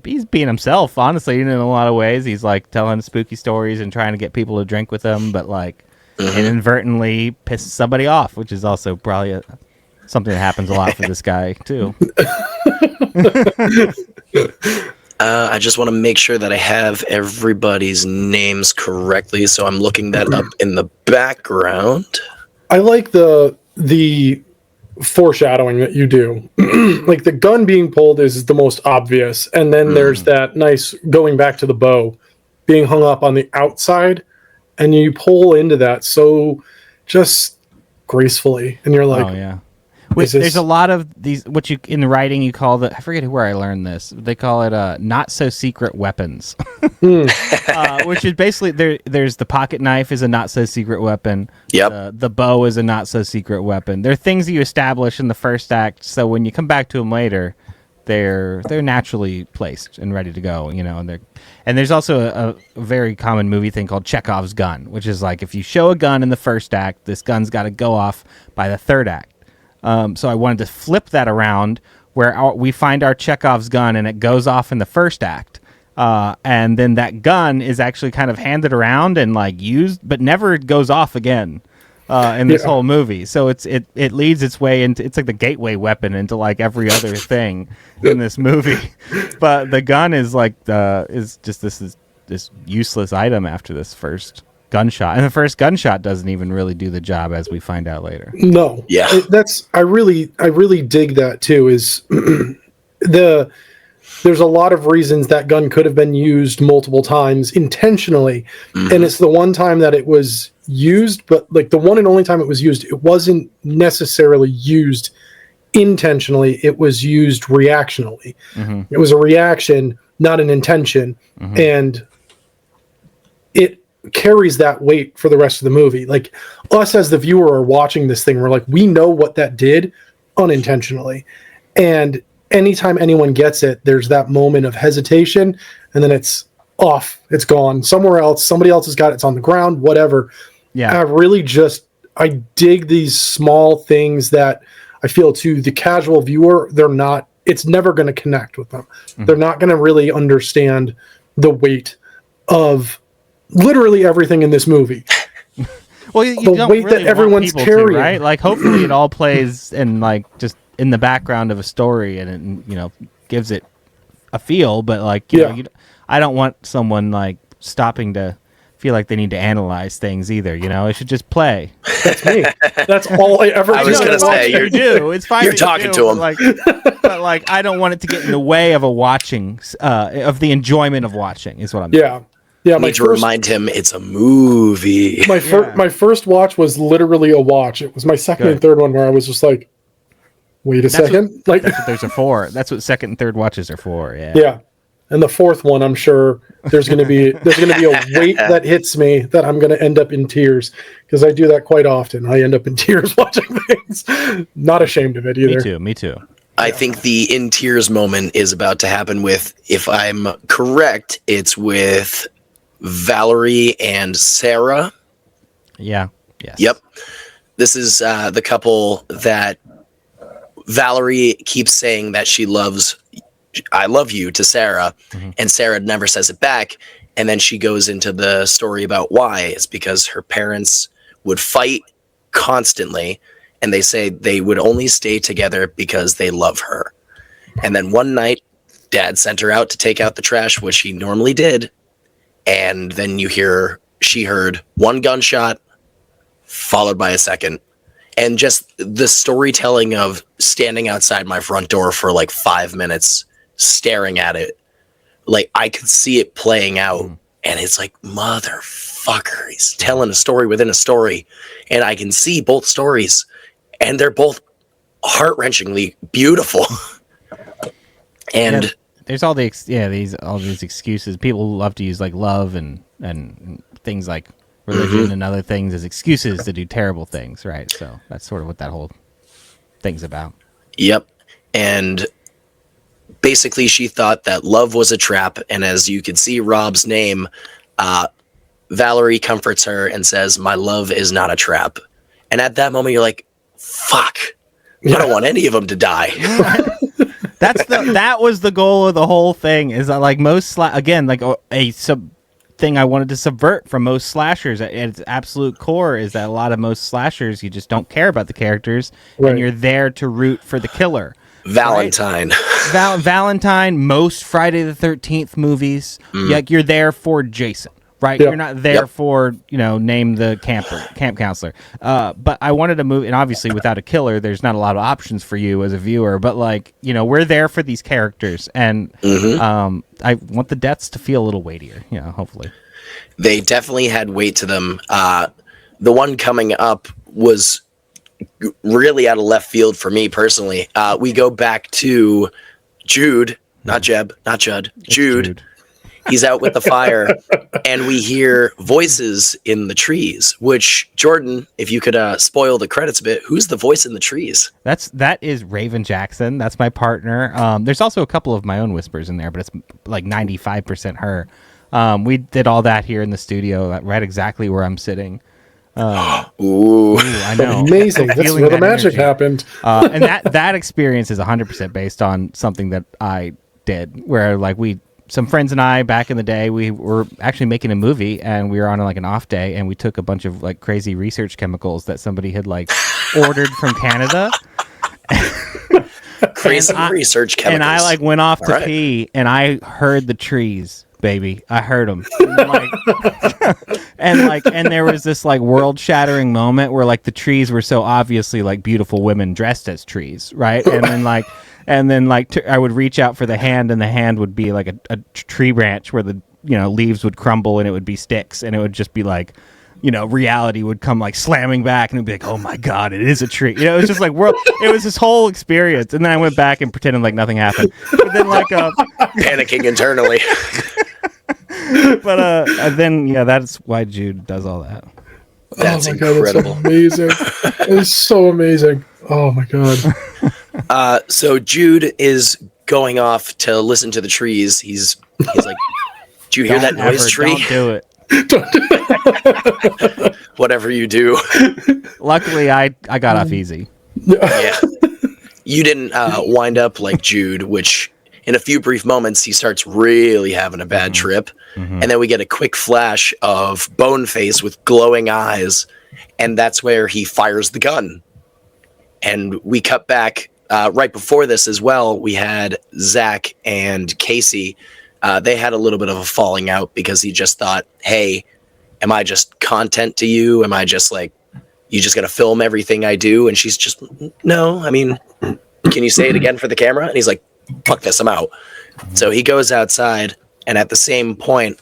he's being himself. Honestly, in a lot of ways, he's like telling spooky stories and trying to get people to drink with him, but like inadvertently piss somebody off, which is also probably something that happens a lot for this guy too. I just want to make sure that I have everybody's names correctly, so I'm looking that up in the background. I like the foreshadowing that you do. Like the gun being pulled is the most obvious, and then there's that nice going back to the bow being hung up on the outside, and you pull into that so just gracefully, and you're like, oh yeah. There's a lot of these, what you in the writing you call I forget where I learned this. They call it not so secret weapons, which is basically there's the pocket knife is a not so secret weapon. Yep. The bow is a not so secret weapon. They're things that you establish in the first act, so when you come back to them later, they're naturally placed and ready to go. And there's also a very common movie thing called Chekhov's gun, which is like if you show a gun in the first act, this gun's got to go off by the third act. So I wanted to flip that around where we find our Chekhov's gun and it goes off in the first act. And then that gun is actually kind of handed around and like used, but never goes off again in this whole movie. So it leads its way into, it's like the gateway weapon into like every other thing in this movie. But the gun is like, is just this useless item after this first gunshot, and the first gunshot doesn't even really do the job, as we find out later. No, yeah, I really dig that too. Is there's a lot of reasons that gun could have been used multiple times intentionally, and it's the one time that it was used, but like the one and only time it was used, it wasn't necessarily used intentionally. It was used reactionally. It was a reaction, not an intention, and it carries that weight for the rest of the movie. Like us as the viewer are watching this thing, we're like, we know what that did unintentionally, and anytime anyone gets it, there's that moment of hesitation, and then it's off, it's gone somewhere else, somebody else has got it, it's on the ground, whatever. Yeah, I dig these small things that I feel to the casual viewer, it's never going to connect with them. They're not going to really understand the weight of literally everything in this movie. Well, you the don't weight really that everyone's want carrying, to, right? Like, hopefully, it all plays in like just in the background of a story, and it, gives it a feel. But like, I don't want someone like stopping to feel like they need to analyze things either. It should just play. That's me. That's all I ever. I was gonna say you do. It's fine. You're talking to him, but like, I don't want it to get in the way of of the enjoyment of watching. Is what I'm saying. Yeah, need to remind him it's a movie. My first watch was literally a watch. It was my second and third one where I was just like, wait a second. That's what there's a for. That's what second and third watches are for. Yeah. Yeah. And the fourth one, I'm sure there's going to be a weight that hits me that I'm going to end up in tears, because I do that quite often. I end up in tears watching things. Not ashamed of it either. Me too. I think the in tears moment is about to happen with, if I'm correct, it's with Valerie and Sarah. Yeah. Yes. Yep. This is the couple that Valerie keeps saying that she loves, I love you, to Sarah, and Sarah never says it back. And then she goes into the story about why. It's because her parents would fight constantly, and they say they would only stay together because they love her. And then one night, Dad sent her out to take out the trash, which he normally did. And then she heard one gunshot followed by a second. And just the storytelling of standing outside my front door for like 5 minutes, staring at it, like I could see it playing out. And it's like, motherfucker, he's telling a story within a story. And I can see both stories, and they're both heart-wrenchingly beautiful. And there's all these excuses. People love to use like love and things like religion and other things as excuses to do terrible things, right? So that's sort of what that whole thing's about. Yep. And basically she thought that love was a trap, and as you can see Rob's name, Valerie comforts her and says, my love is not a trap. And at that moment you're like, fuck, I don't want any of them to die. That was the goal of the whole thing, is that like most thing I wanted to subvert from most slashers at its absolute core is that a lot of most slashers, you just don't care about the characters, and you're there to root for the killer. Valentine. Right? Valentine, most Friday the 13th movies, like you're there for Jason, right? Yep. You're not there for, name the camp counselor. But I wanted to move, and obviously without a killer, there's not a lot of options for you as a viewer, but like, we're there for these characters, and I want the deaths to feel a little weightier, hopefully. They definitely had weight to them. The one coming up was really out of left field for me personally. We go back to Jude, not Jeb, not Judd, Jude. He's out with the fire, and we hear voices in the trees, which, Jordan, if you could spoil the credits a bit, who's the voice in the trees? That is Raven Jackson. That's my partner. There's also a couple of my own whispers in there, but it's like 95% her. We did all that here in the studio, right exactly where I'm sitting. Ooh, I know. Amazing. That's where the magic happened. And that experience is 100% based on something that I did, where like some friends and I back in the day, we were actually making a movie, and we were on like an off day, and we took a bunch of like crazy research chemicals that somebody had like ordered from Canada. Crazy research chemicals. And I like went off to pee, and I heard the trees, baby. I heard them. And there was this like world shattering moment where like the trees were so obviously like beautiful women dressed as trees, right? And then I would reach out for the hand, and the hand would be like a tree branch where the leaves would crumble, and it would be sticks, and it would just be like, reality would come like slamming back, and it'd be like, oh my god, it is a tree. It was just like it was this whole experience. And then I went back and pretended like nothing happened. But then like panicking internally. But then that's why Jude does all that. That's God, incredible. that's amazing. It's so amazing. Oh my god. So Jude is going off to listen to the trees. He's like, "Do you hear that noise, tree? Don't do it." Whatever you do. Luckily, I got off easy. Yeah. You didn't wind up like Jude, which in a few brief moments he starts really having a bad trip, and then we get a quick flash of Boneface with glowing eyes, and that's where he fires the gun. And we cut back right before this as well. We had Zach and Casey. They had a little bit of a falling out because he just thought, hey, am I just content to you? Am I just like, you just going to film everything I do? And she's just, no, I mean, can you say it again for the camera? And he's like, fuck this, I'm out. So he goes outside, and at the same point,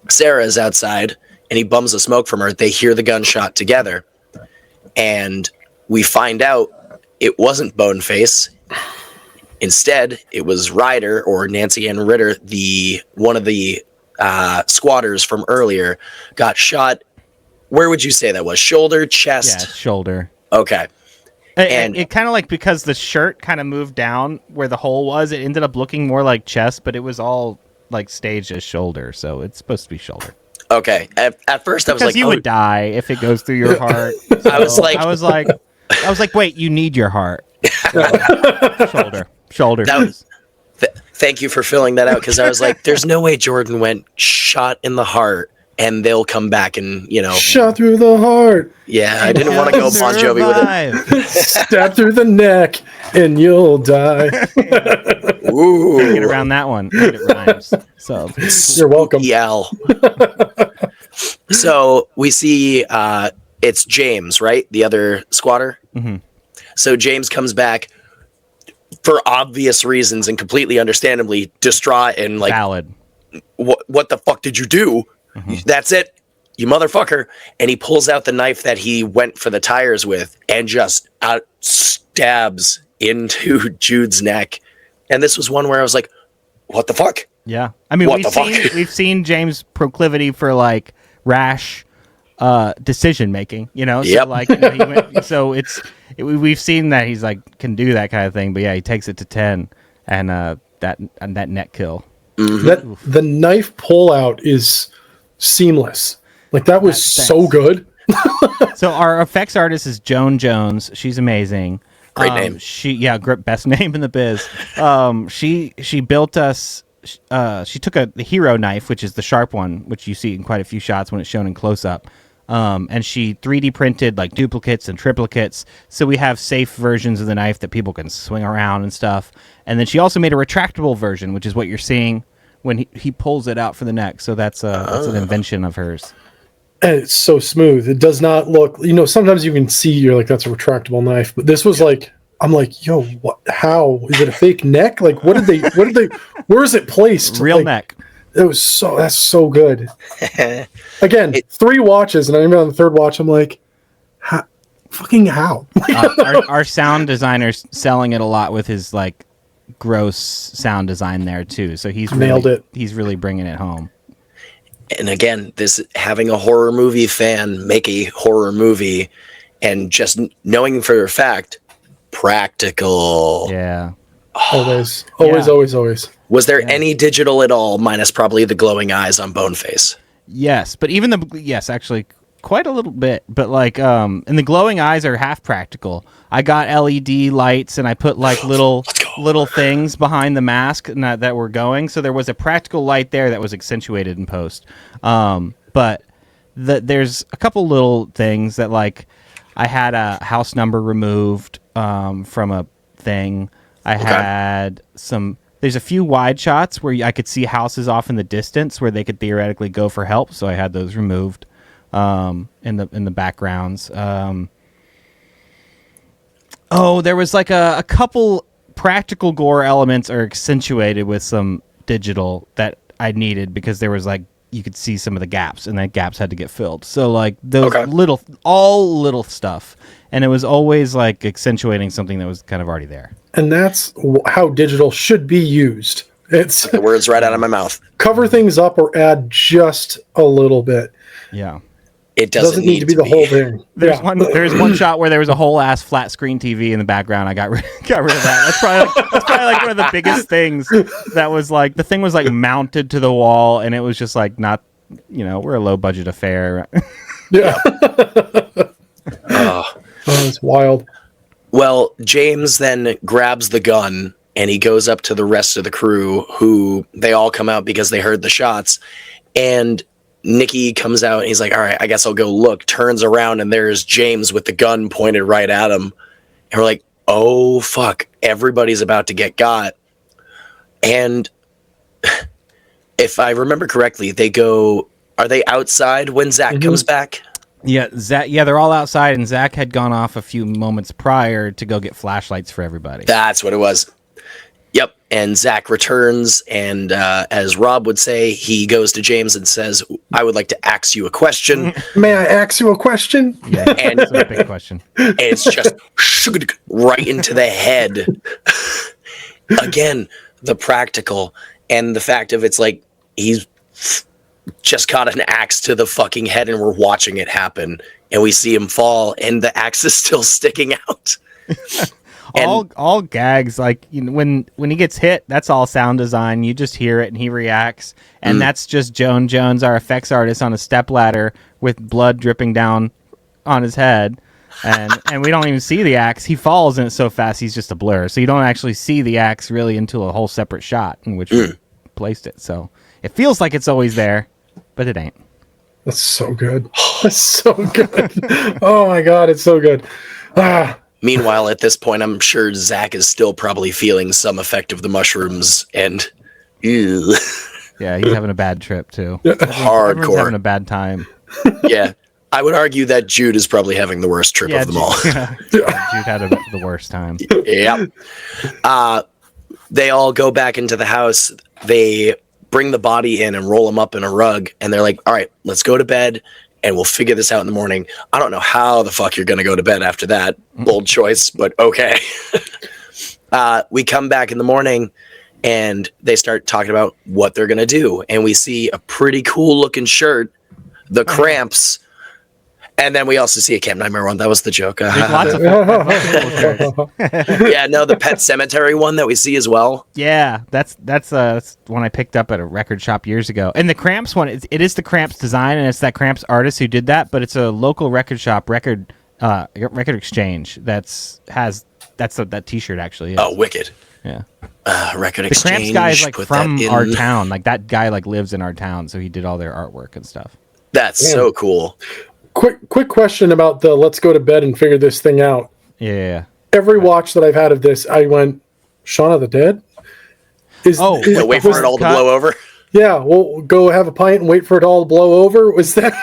Sarah is outside, and he bums the smoke from her. They hear the gunshot together, and we find out it wasn't Boneface. Instead, it was Ryder, or Nancy Ann Ritter, one of the squatters from earlier, got shot. Where would you say that was? Shoulder, chest? Yeah, shoulder. Okay. And it kind of like, because the shirt kind of moved down where the hole was, it ended up looking more like chest, but it was all like staged as shoulder, so it's supposed to be shoulder. Okay. At first I was like, you would die if it goes through your heart. So I was like, wait, you need your heart. Shoulder. Thank you for filling that out, because I was like, there's no way Jordan went shot in the heart and they'll come back and, shot through the heart. Yeah, I didn't want to go Bon Jovi with it. Stab through the neck and you'll die. Ooh. Get around that one. It rhymes. So you're welcome. Yell. So we see it's James, right? The other squatter. Mm-hmm. So James comes back, for obvious reasons and completely understandably distraught and like, valid. What the fuck did you do? That's it, you motherfucker. And he pulls out the knife that he went for the tires with and just stabs into Jude's neck. And this was one where I was like, what the fuck? Yeah. I mean, we've seen James' proclivity for like rash decision making, you know? Yep. So like, you know, we've seen that he's like can do that kind of thing, but yeah, he takes it to 10 and that neck kill. That the knife pullout is seamless. Like that was so good. So our effects artist is Joan Jones. She's amazing. Great name. Best name in the biz. She built us. She took the hero knife, which is the sharp one, which you see in quite a few shots when it's shown in close up. And she 3D printed like duplicates and triplicates, so we have safe versions of the knife that people can swing around and stuff. And then she also made a retractable version, which is what you're seeing when he pulls it out for the neck. So that's an invention of hers. And it's so smooth. It does not look, you know, sometimes you can see you're like, that's a retractable knife, but this was like, I'm like, yo, what, how is it a fake neck? Like, where is it placed? Real like, neck. That's so good. Again, 3 watches, and I'm on the 3rd watch. I'm like, how? Our sound designer's selling it a lot with his like gross sound design there too. So he's nailed it. He's really bringing it home. And again, this having a horror movie fan make a horror movie and just knowing for a fact, practical. Yeah. Always. Was there any digital at all, minus probably the glowing eyes on Boneface? Yes, but even actually quite a little bit. But like, and the glowing eyes are half practical. I got LED lights and I put like little things behind the mask that were going. So there was a practical light there that was accentuated in post. But there's a couple little things that like I had a house number removed from a thing. I had there's a few wide shots where I could see houses off in the distance where they could theoretically go for help. So I had those removed in the backgrounds. There was like a couple practical gore elements are accentuated with some digital that I needed because there was like, you could see some of the gaps and that gaps had to get filled. So like those little stuff. And it was always like accentuating something that was kind of already there. And that's how digital should be used. It's the words right out of my mouth. Cover things up or add just a little bit. Yeah. It doesn't need to be the whole thing. There's one shot where there was a whole ass flat screen TV in the background. I got rid of that. That's probably like one of the biggest things. That was like the thing was like mounted to the wall, and it was just like not, we're a low budget affair. Yeah. Oh, it's wild. Well, James then grabs the gun and he goes up to the rest of the crew, who they all come out because they heard the shots, and Nikki comes out and he's like, all right, I guess I'll go look, turns around and there's James with the gun pointed right at him. And we're like, oh, fuck, everybody's about to get got. And if I remember correctly, are they outside when Zach comes back? Yeah, Zach. Yeah, they're all outside and Zach had gone off a few moments prior to go get flashlights for everybody. That's what it was. Yep. And Zach returns, and as Rob would say, he goes to James and says, I would like to ask you a question. May I ask you a question? Yeah, and it's a big question. And it's just right into the head. Again, the practical and the fact of it's like he's just caught an axe to the fucking head and we're watching it happen. And we see him fall and the axe is still sticking out. all gags, like when he gets hit, that's all sound design. You just hear it and he reacts, and that's just Joan Jones, our effects artist, on a stepladder with blood dripping down on his head, and we don't even see the axe. He falls and it's so fast he's just a blur, so you don't actually see the axe really until a whole separate shot in which we placed it. So it feels like it's always there, but it ain't. That's so good. That's so good. Oh my god, it's so good. Meanwhile, at this point, I'm sure Zach is still probably feeling some effect of the mushrooms, and yeah, he's having a bad trip too. Hardcore. Everyone's having a bad time. Yeah, I would argue that Jude is probably having the worst trip of them all. Jude had the worst time. Yep. They all go back into the house. They bring the body in and roll him up in a rug. And they're like, all right, let's go to bed and we'll figure this out in the morning. I don't know how the fuck you're going to go to bed after that. Bold choice, but okay. We come back in the morning and they start talking about what they're going to do. And we see a pretty cool looking shirt, the Cramps. And then we also see a Camp Nightmare one. That was the joke. There's lots of cool shirts. Yeah, no, the Pet Cemetery one that we see as well. Yeah, that's one I picked up at a record shop years ago. And the Cramps one, it is the Cramps design, and it's that Cramps artist who did that. But it's a local record shop, Record Exchange. That T-shirt actually is. Oh, wicked! Yeah, Record the Exchange. Cramps guy is like put from that in. our town. Like that guy like lives in our town, so he did all their artwork and stuff. That's so cool. Quick question about the let's go to bed and figure this thing out. Yeah. Every watch that I've had of this, I went, Shaun of the Dead? Wait for it all to blow over? Yeah, we'll go have a pint and wait for it all to blow over. Was that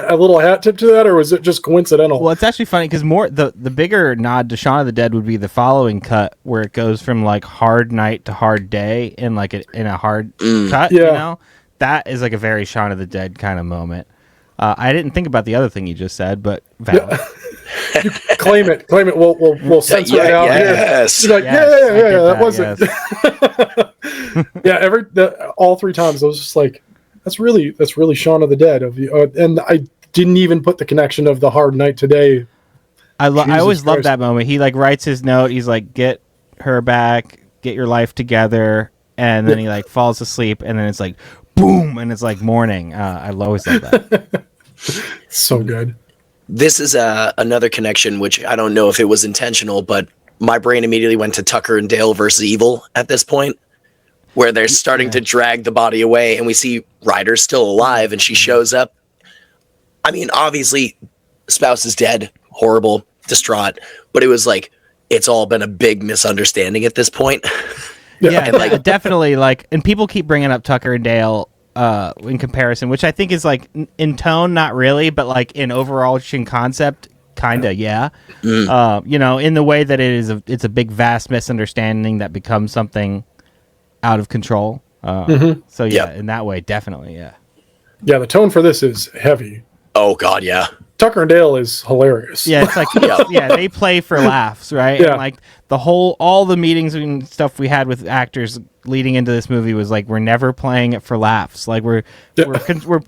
a little hat tip to that, or was it just coincidental? Well, it's actually funny because the bigger nod to Shaun of the Dead would be the following cut, where it goes from like hard night to hard day in like in a hard cut. Yeah. You know, that is like a very Shaun of the Dead kind of moment. I didn't think about the other thing you just said, but valid. Claim it. We'll censor it out here. Yes. You're like, that wasn't. Yeah, all three times I was just like, that's really Shaun of the Dead of you, and I didn't even put the connection of the hard night today. I always love Christ. that moment. He like writes his note. He's like, "Get her back, get your life together," and then he like falls asleep, and then it's like, boom, and it's like morning. I always love that. So good. This is another connection, which I don't know if it was intentional, but my brain immediately went to Tucker and Dale versus Evil at this point, where they're starting to drag the body away, and we see Ryder's still alive, and she shows up. I mean, obviously, spouse is dead, horrible, distraught, but it was like, it's all been a big misunderstanding at this point. Yeah, And, like, definitely. Like, and people keep bringing up Tucker and Dale in comparison, which I think is like in tone, not really, but like in overarching concept, kinda, yeah. You know, in the way that it's a big, vast misunderstanding that becomes something out of control. So yeah, in that way, definitely, yeah. Yeah, the tone for this is heavy. Oh God, yeah. Tucker and Dale is hilarious. Yeah, it's like they play for laughs, right? Yeah. And like all the meetings and stuff we had with actors leading into this movie was like, we're never playing it for laughs. Like we're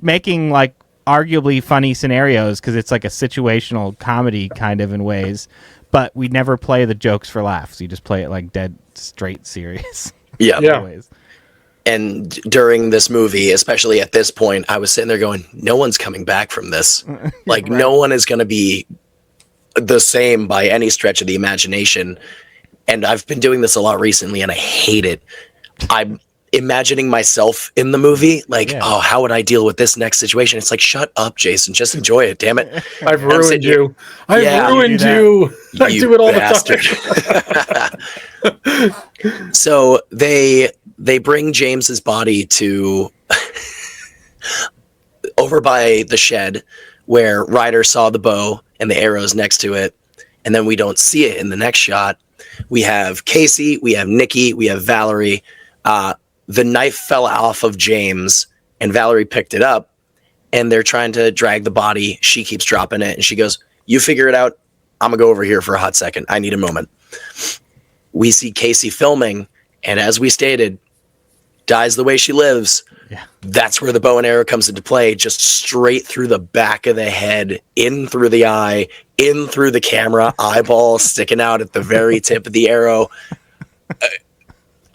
making like arguably funny scenarios because it's like a situational comedy kind of in ways, but we never play the jokes for laughs. You just play it like dead straight serious. Yeah. Always. And during this movie, especially at this point, I was sitting there going, no one's coming back from this. Like, no one is going to be the same by any stretch of the imagination. And I've been doing this a lot recently, and I hate it. I'm imagining myself in the movie, like, oh, how would I deal with this next situation? It's like, shut up, Jason. Just enjoy it, damn it. I've ruined you. I've ruined you. I You do it all bastard. the time. So they bring James's body to over by the shed where Ryder saw the bow and the arrows next to it, and then we don't see it in the next shot. We have Casey, we have Nikki, we have Valerie. The knife fell off of James, and Valerie picked it up, and they're trying to drag the body. She keeps dropping it, and she goes, "You figure it out. I'm gonna go over here for a hot second. I need a moment." We see Casey filming, and as we stated, dies the way she lives. Yeah. That's where the bow and arrow comes into play, just straight through the back of the head, in through the eye, in through the camera, eyeball sticking out at the very tip of the arrow.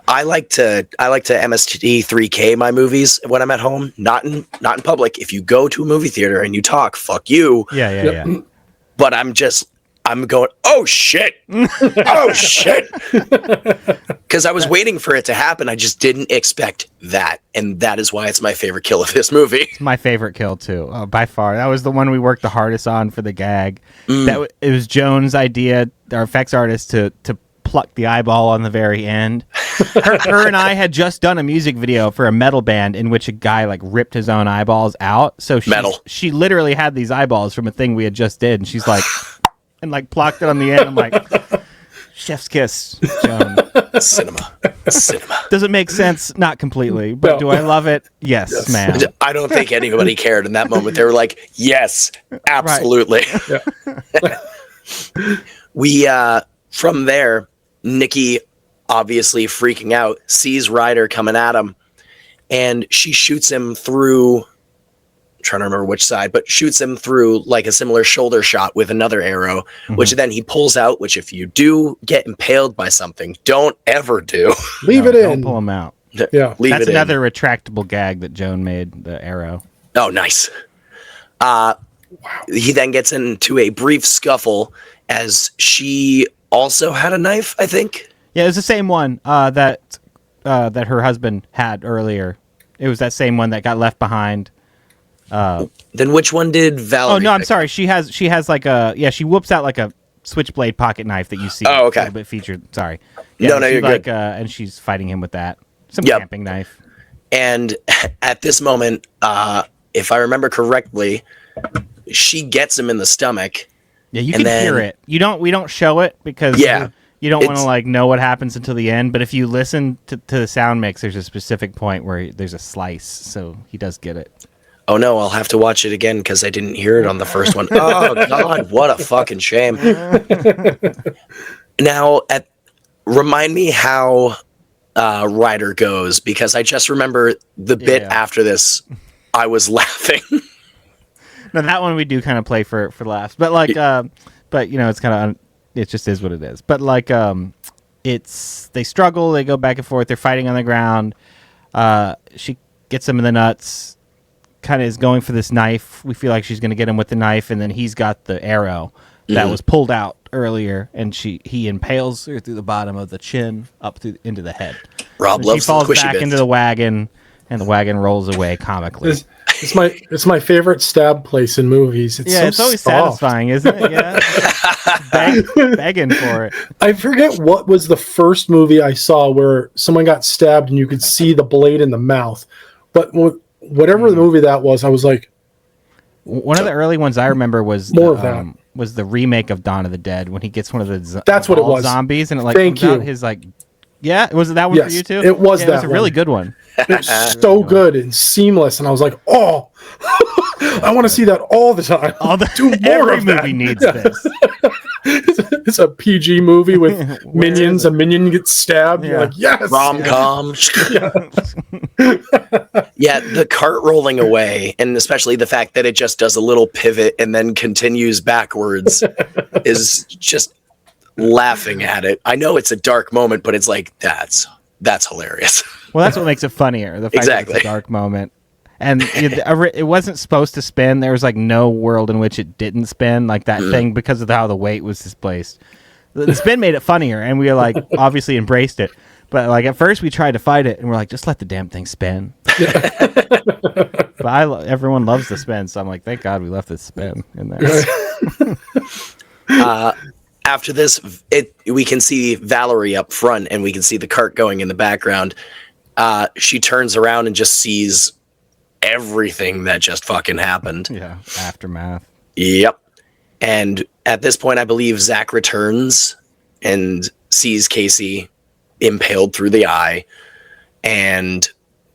I like to MST3K my movies when I'm at home, not in public. If you go to a movie theater and you talk, fuck you. Yeah. But I'm going, oh shit. Oh shit. Because I was waiting for it to happen. I just didn't expect that. And that is why it's my favorite kill of this movie. It's my favorite kill too, by far. That was the one we worked the hardest on for the gag. It was Joan's idea, our effects artist, to pluck the eyeball on the very end. her and I had just done a music video for a metal band in which a guy like ripped his own eyeballs out. So she literally had these eyeballs from a thing we had just did, and she's like, and like plucked it on the end. I'm like, chef's kiss, Joan. Cinema. Does it make sense? Not completely, but do I love it? Yes, ma'am. I don't think anybody cared in that moment. They were like, yes, absolutely. Yeah. We, from there, Nikki, obviously freaking out, sees Ryder coming at him, and she shoots him through, I'm trying to remember which side, but shoots him through like a similar shoulder shot with another arrow, which then he pulls out, which if you do get impaled by something, don't ever do. Leave it in. Don't pull him out. Yeah. That's another retractable gag that Joan made, the arrow. Oh, nice. He then gets into a brief scuffle as she also had a knife, I think. Yeah, it was the same one that her husband had earlier. It was that same one that got left behind. Then which one did Valerie? Oh no, I'm pick? sorry. She has like she whoops out like a switchblade pocket knife that you see. Oh, okay. A little bit featured. Sorry. No, you're like, good. And she's fighting him with that. Some Yep. camping knife. And at this moment, if I remember correctly, she gets him in the stomach. Yeah, you And can hear then- it. We don't show it because you don't want to like know what happens until the end. But if you listen to the sound mix, there's a specific point where there's a slice, so he does get it. Oh no, I'll have to watch it again because I didn't hear it on the first one. Oh God, what a fucking shame. Now, remind me how Ryder goes, because I just remember the bit after this. I was laughing. No, that one we do kind of play for laughs, but like, but you know, it's kind of it just is what it is. But like, they struggle, they go back and forth, they're fighting on the ground. She gets him in the nuts, kind of is going for this knife. We feel like she's going to get him with the knife, and then he's got the arrow that was pulled out earlier, and he impales her through the bottom of the chin up through into the head. Rob And loves she falls the squishy back bits. into the wagon, and the wagon rolls away comically. It's my favorite stab place in movies. It's It's always soft. satisfying, isn't it? Yeah, begging for it. I forget what was the first movie I saw where someone got stabbed and you could see the blade in the mouth. But whatever the movie that was, I was like, one of the early ones I remember was More of that. Was the remake of Dawn of the Dead when he gets one of the That's what it ball was. zombies and it like Thank comes out you. his like was it that one Yes, for you too? it was It that was a really one. good one. it's so good and seamless. And I was like, oh, I want to see that all the time. Do more Every of movie that. needs this. It's a PG movie with minions. A minion gets stabbed. You're Yeah. like, yes. Rom-com. Yeah, the cart rolling away, and especially the fact that it just does a little pivot and then continues backwards is just laughing at it. I know it's a dark moment, but it's like, that's hilarious. Well, that's what makes it funnier. The fact that Exactly. it's a dark moment. And it wasn't supposed to spin. There was like no world in which it didn't spin, like that thing, because of how the weight was displaced. The spin made it funnier, and we like obviously embraced it. But like at first we tried to fight it, and we're like, just let the damn thing spin. But everyone loves the spin, so I'm like, thank God we left this spin in there. After this, we can see Valerie up front, and we can see the cart going in the background. She turns around and just sees everything that just fucking happened. Yeah, aftermath. Yep. And at this point, I believe Zach returns and sees Casey impaled through the eye. And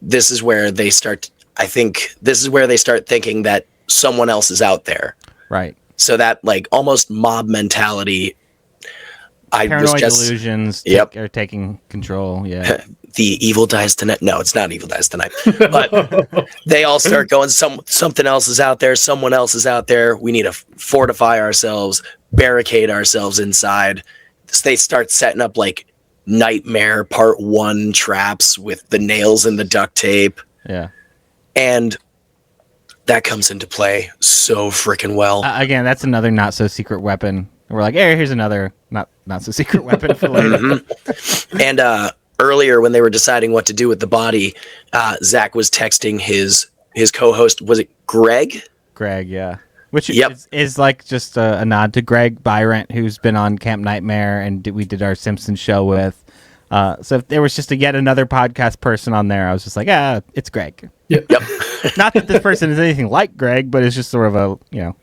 this is where they start, I think, this is where they start thinking that someone else is out there. Right. So that, like, almost mob mentality. Paranoid delusions Yep. are taking control. Yeah. The evil dies tonight. No, it's not evil dies tonight. But they all start going, something else is out there. Someone else is out there. We need to fortify ourselves, barricade ourselves inside. So they start setting up like Nightmare Part 1 traps with the nails and the duct tape. Yeah. And that comes into play so freaking well. Again, that's another not so secret weapon. We're like, hey, here's another not so secret weapon for later. And earlier when they were deciding what to do with the body, Zach was texting his co-host. Was it Greg? Greg, yeah. Which Yep. is like just a nod to Greg Byrant, who's been on Camp Nightmare and we did our Simpsons show with. So if there was just yet another podcast person on there, I was just like, it's Greg. Yep. Not that this person is anything like Greg, but it's just sort of a little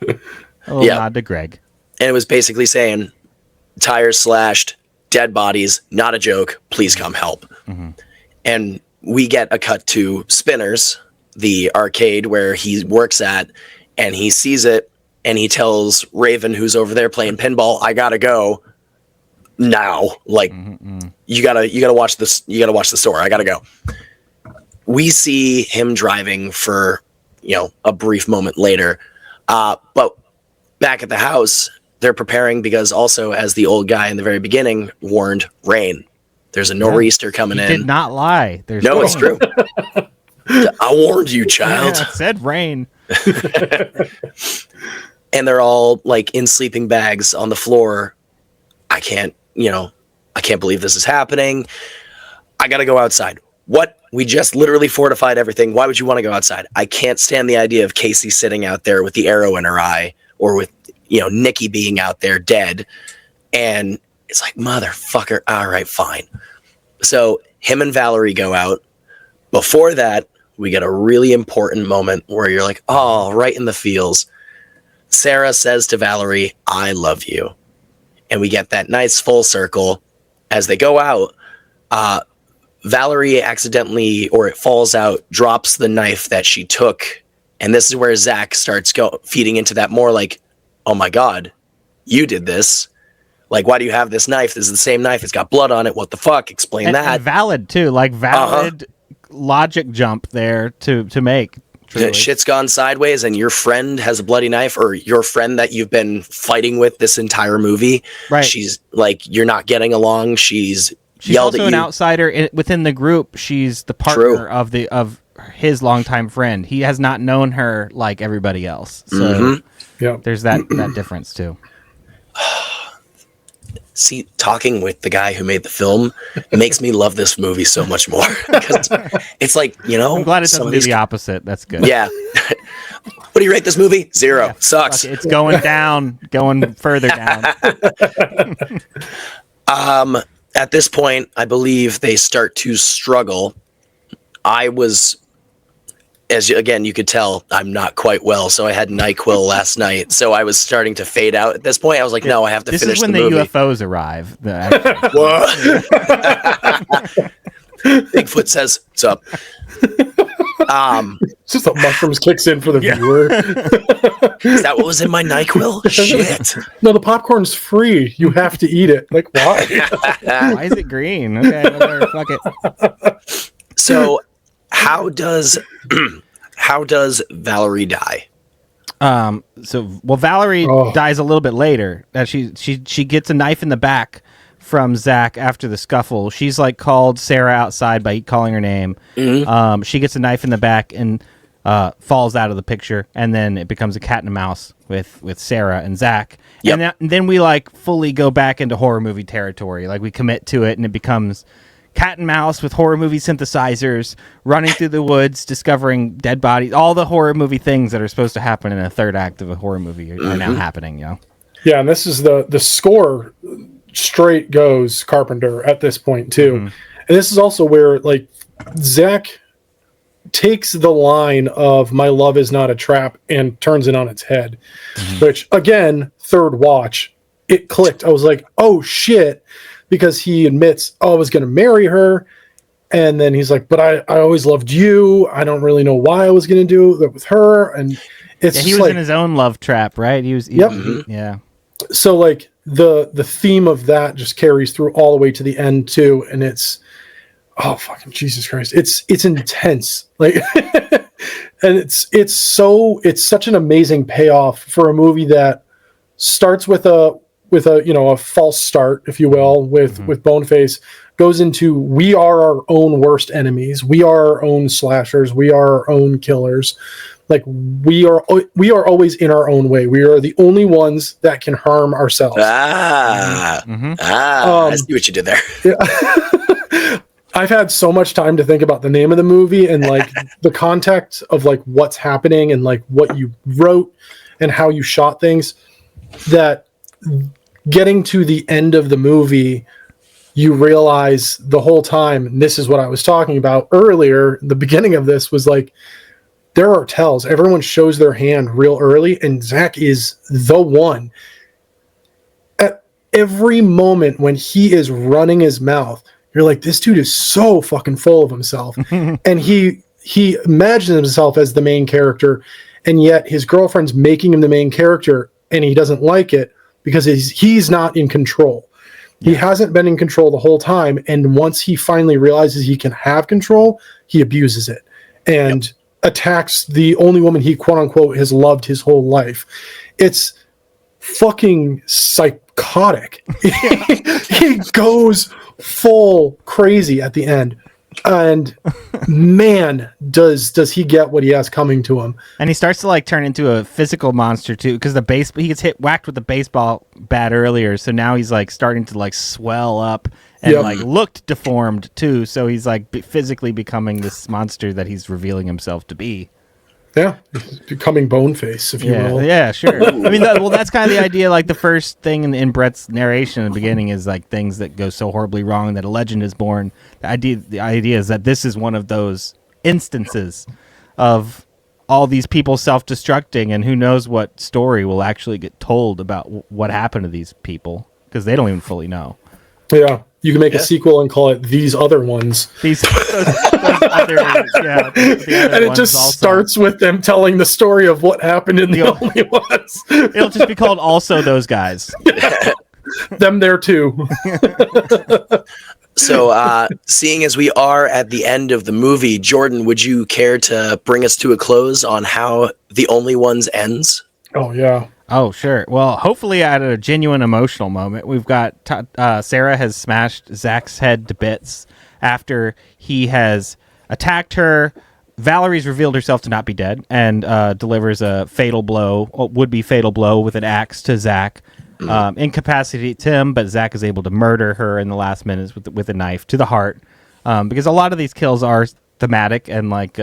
nod to Greg. And it was basically saying, tires slashed, dead bodies, not a joke, please come help. Mm-hmm. And we get a cut to Spinners, the arcade where he works at, and he sees it, and he tells Raven, who's over there playing pinball, I gotta go now. Like, you gotta watch this. You gotta watch the store. I gotta go. We see him driving for, a brief moment later. But back at the house, they're preparing because also, as the old guy in the very beginning warned, rain. There's a nor'easter coming in. Did not lie. It's true. I warned you, child. Yeah, it said rain. And they're all like in sleeping bags on the floor. I can't believe this is happening. I got to go outside. What? We just literally fortified everything. Why would you want to go outside? I can't stand the idea of Casey sitting out there with the arrow in her eye, or with, Nikki being out there dead. And it's like, motherfucker. All right, fine. So him and Valerie go out. Before that, we get a really important moment where you're like, oh, right in the feels. Sarah says to Valerie, I love you. And we get that nice full circle. As they go out, Valerie accidentally, or it falls out, drops the knife that she took. And this is where Zach starts feeding into that more like, oh my God, you did this. Like, why do you have this knife? This is the same knife. It's got blood on it. What the fuck? Explain that. And valid, too. Like, valid logic jump there to make. Truly. Shit's gone sideways, and your friend has a bloody knife, or your friend that you've been fighting with this entire movie. Right. She's like, you're not getting along. She's also yelled at you. An outsider within the group. She's the partner of his longtime friend. He has not known her like everybody else. So there's that difference too. See, talking with the guy who made the film makes me love this movie so much more. Because it's like, I'm glad it doesn't do the opposite. That's good. Yeah. What do you rate this movie? 0. Yeah, sucks. It's going down, going further down. At this point, I believe they start to struggle. I was, again, you could tell I'm not quite well, so I had NyQuil last night. So I was starting to fade out at this point. I was like, no, I have to finish the movie. This is when the UFOs arrive. Bigfoot says, what's up? It's just the mushrooms kicks in for the viewer. Is that what was in my NyQuil? Shit. No, the popcorn's free. You have to eat it. Like, why? Why is it green? Okay, whatever. Fuck it. So, how does Valerie die? Valerie dies a little bit later. She gets a knife in the back from Zach after the scuffle. She's like called Sarah outside by calling her name. Mm-hmm. She gets a knife in the back and falls out of the picture, and then it becomes a cat and a mouse with Sarah and Zach. Yep. And then we like fully go back into horror movie territory. Like we commit to it, and it becomes cat and mouse with horror movie synthesizers, running through the woods, discovering dead bodies. All the horror movie things that are supposed to happen in a third act of a horror movie are now happening. Yeah, and this is the score straight goes Carpenter at this point too. Mm-hmm. And this is also where like Zach takes the line of "my love is not a trap" and turns it on its head. Mm-hmm. Which again, third watch, it clicked. I was like, oh shit. Because he admits, I was going to marry her. And then he's like, but I always loved you. I don't really know why I was going to do that with her. And he was in his own love trap, right? He was. Yeah. So like the theme of that just carries through all the way to the end too. And it's, oh fucking Jesus Christ. It's intense. Like, and it's such an amazing payoff for a movie that starts with a false start, if you will, with Boneface, goes into we are our own worst enemies. We are our own slashers. We are our own killers. Like we are always in our own way. We are the only ones that can harm ourselves. I see what you did there. Yeah. I've had so much time to think about the name of the movie and like the context of like what's happening and like what you wrote and how you shot things, that getting to the end of the movie you realize the whole time, and this is what I was talking about earlier, the beginning of this was like, there are tells. Everyone shows their hand real early, and Zach is the one. At every moment when he is running his mouth, you're like, this dude is so fucking full of himself. And he imagines himself as the main character, and yet his girlfriend's making him the main character, and he doesn't like it because he's not in control. He hasn't been in control the whole time, and once he finally realizes he can have control, he abuses it and attacks the only woman he quote-unquote has loved his whole life. It's fucking psychotic. He goes full crazy at the end. And man, does he get what he has coming to him. And he starts to like turn into a physical monster too, because he gets whacked with the baseball bat earlier, so now he's like starting to like swell up and like looked deformed too, so he's like physically becoming this monster that he's revealing himself to be. Yeah, he's becoming Boneface, if you will. Yeah, sure. I mean, that's kind of the idea. Like the first thing in Brett's narration in the beginning is like things that go so horribly wrong that a legend is born. The idea is that this is one of those instances of all these people self-destructing, and who knows what story will actually get told about what happened to these people, because they don't even fully know. Yeah. You can make a sequel and call it These Other Ones. Those other, the other and it just also starts with them telling the story of what happened in the only ones. It'll just be called Also Those Guys. Them there too. So, seeing as we are at the end of the movie, Jordan, would you care to bring us to a close on how The Only Ones ends? Oh, yeah. Oh, sure. Well, hopefully at a genuine emotional moment. We've got Sarah has smashed Zach's head to bits after he has attacked her. Valerie's revealed herself to not be dead and delivers a fatal blow, would-be fatal blow with an axe to Zach. Incapacitates him, but Zach is able to murder her in the last minutes with a knife to the heart. Because a lot of these kills are thematic and like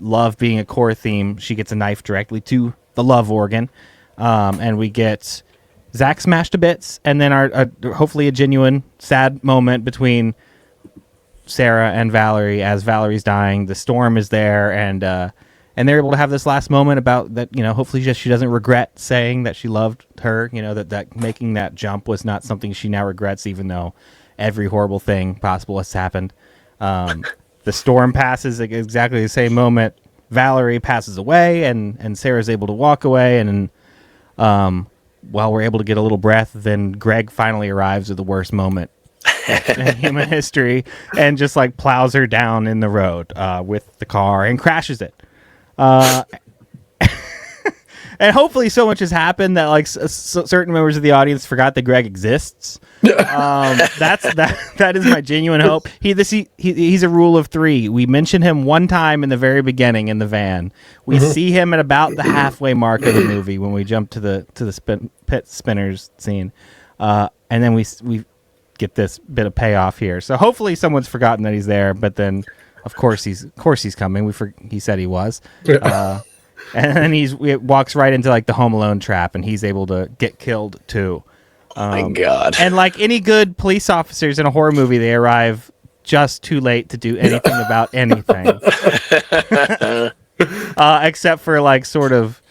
love being a core theme. She gets a knife directly to the love organ. And we get Zach smashed to bits, and then our hopefully a genuine sad moment between Sarah and Valerie as Valerie's dying. The storm is there, and they're able to have this last moment about that. You know, hopefully she doesn't regret saying that she loved her. You know, that making that jump was not something she now regrets, even though every horrible thing possible has happened. The storm passes at exactly the same moment. Valerie passes away, and Sarah's able to walk away, and while we're able to get a little breath, then Greg finally arrives at the worst moment in human history and just like plows her down in the road with the car and crashes it. And hopefully so much has happened that like certain members of the audience forgot that Greg exists. That is my genuine hope. He's a rule of three. We mention him one time in the very beginning in the van. We see him at about the halfway mark of the movie when we jump to the pit spinners scene, and then we get this bit of payoff here. So hopefully someone's forgotten that he's there. But then, of course he's coming. He said he was. And then he walks right into like the Home Alone trap, and he's able to get killed too. Oh my God. And like any good police officers in a horror movie, they arrive just too late to do anything about anything. Except for like sort of,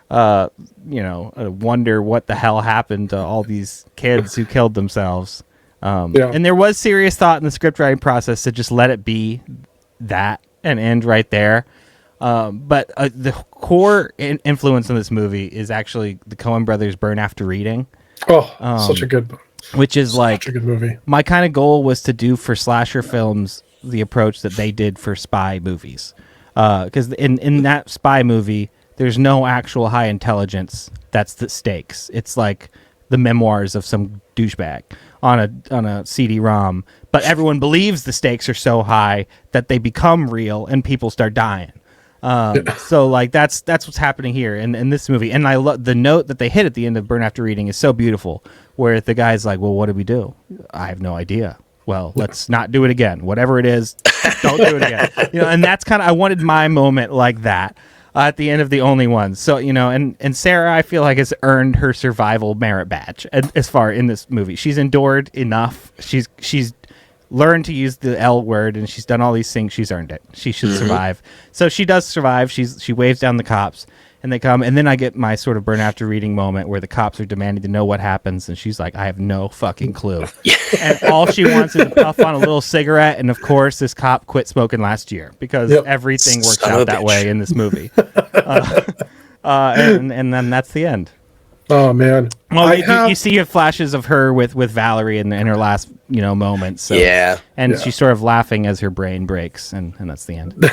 wonder what the hell happened to all these kids who killed themselves. And there was serious thought in the script writing process to just let it be that and end right there. But the core influence in this movie is actually the Coen brothers' Burn After Reading. Oh, such a good book. Which is like such a good movie. My kind of goal was to do for slasher films the approach that they did for spy movies. Because in that spy movie, there's no actual high intelligence. That's the stakes. It's like the memoirs of some douchebag on a CD-ROM. But everyone believes the stakes are so high that they become real and people start dying. So like that's what's happening here in this movie. And I love the note that they hit at the end of Burn After Reading is so beautiful, where the guy's like, well, what did we do? I have no idea. Well, let's not do it again. Whatever it is, don't do it again. And that's kind of, I wanted my moment like that. at the end of The Only Ones. So, and Sarah, I feel like, has earned her survival merit badge as far in this movie. She's endured enough. She's learned to use the L word, and she's done all these things. She's earned it. She should survive. So she does survive. She waves down the cops, and they come. And then I get my sort of burn after reading moment where the cops are demanding to know what happens, and she's like, I have no fucking clue. And all she wants is to puff on a little cigarette. And of course, this cop quit smoking last year because everything works out that way in this movie. And then that's the end. Oh man! Well, you see flashes of her with Valerie in her last moments. So. Yeah, and she's sort of laughing as her brain breaks, and that's the end.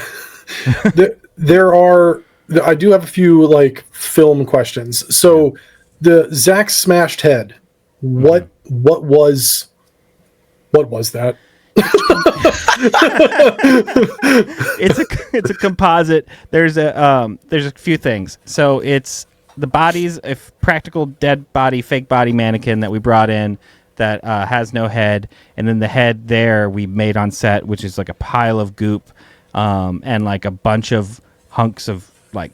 I do have a few like film questions. So the Zach smashed head. What was that? It's a composite. There's a few things. So it's the bodies, a practical dead body, fake body mannequin that we brought in that has no head, and then the head there we made on set, which is like a pile of goop, and like a bunch of hunks of like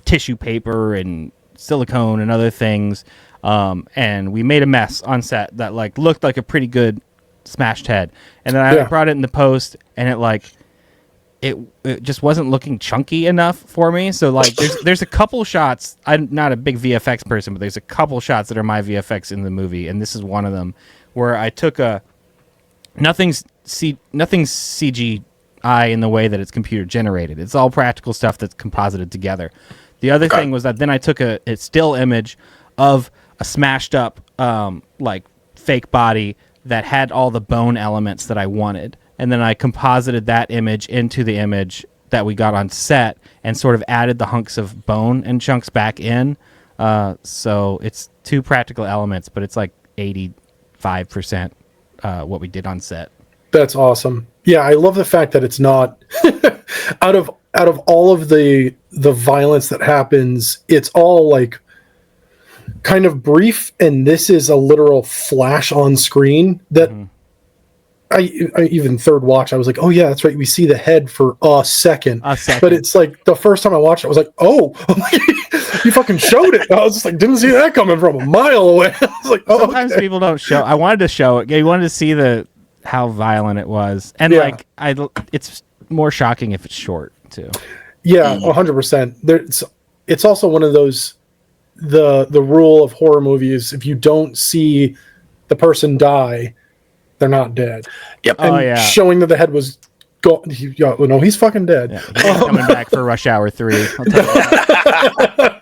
tissue paper and silicone and other things, and we made a mess on set that like looked like a pretty good smashed head. And then I brought it in the post, and it just wasn't looking chunky enough for me. So like there's a couple shots. I'm not a big VFX person, but there's a couple shots that are my VFX in the movie, and this is one of them where I took nothing's CGI in the way that it's computer generated. It's all practical stuff that's composited together. The other thing was that then I took a still image of a smashed up like fake body that had all the bone elements that I wanted. And then I composited that image into the image that we got on set and sort of added the hunks of bone and chunks back in. So it's two practical elements, but it's like 85% what we did on set. That's awesome. Yeah, I love the fact that it's not out of all of the violence that happens, it's all like kind of brief, and this is a literal flash on screen that I even third watch, I was like, oh yeah, that's right, we see the head for a second. But it's like the first time I watched it, I was like, oh, you fucking showed it. I was just like, didn't see that coming from a mile away. I was like, oh, sometimes people don't show. I wanted to show it. You wanted to see how violent it was, and it's more shocking if it's short too. Yeah, 100%. It's also one of those the rule of horror movies: if you don't see the person die, they're not dead. Yep. And showing that the head was gone. No, he's fucking dead. Yeah, he's coming back for Rush Hour 3. I'll tell you that.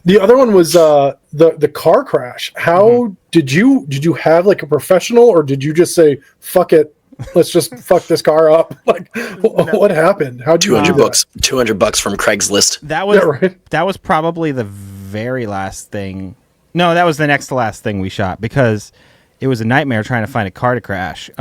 The other one was the car crash. How did you have like a professional, or did you just say fuck it? Let's just fuck this car up. Like, what happened? How do you $200 $200 from Craigslist? That was probably the very last thing. No, that was the next to last thing we shot, because it was a nightmare trying to find a car to crash.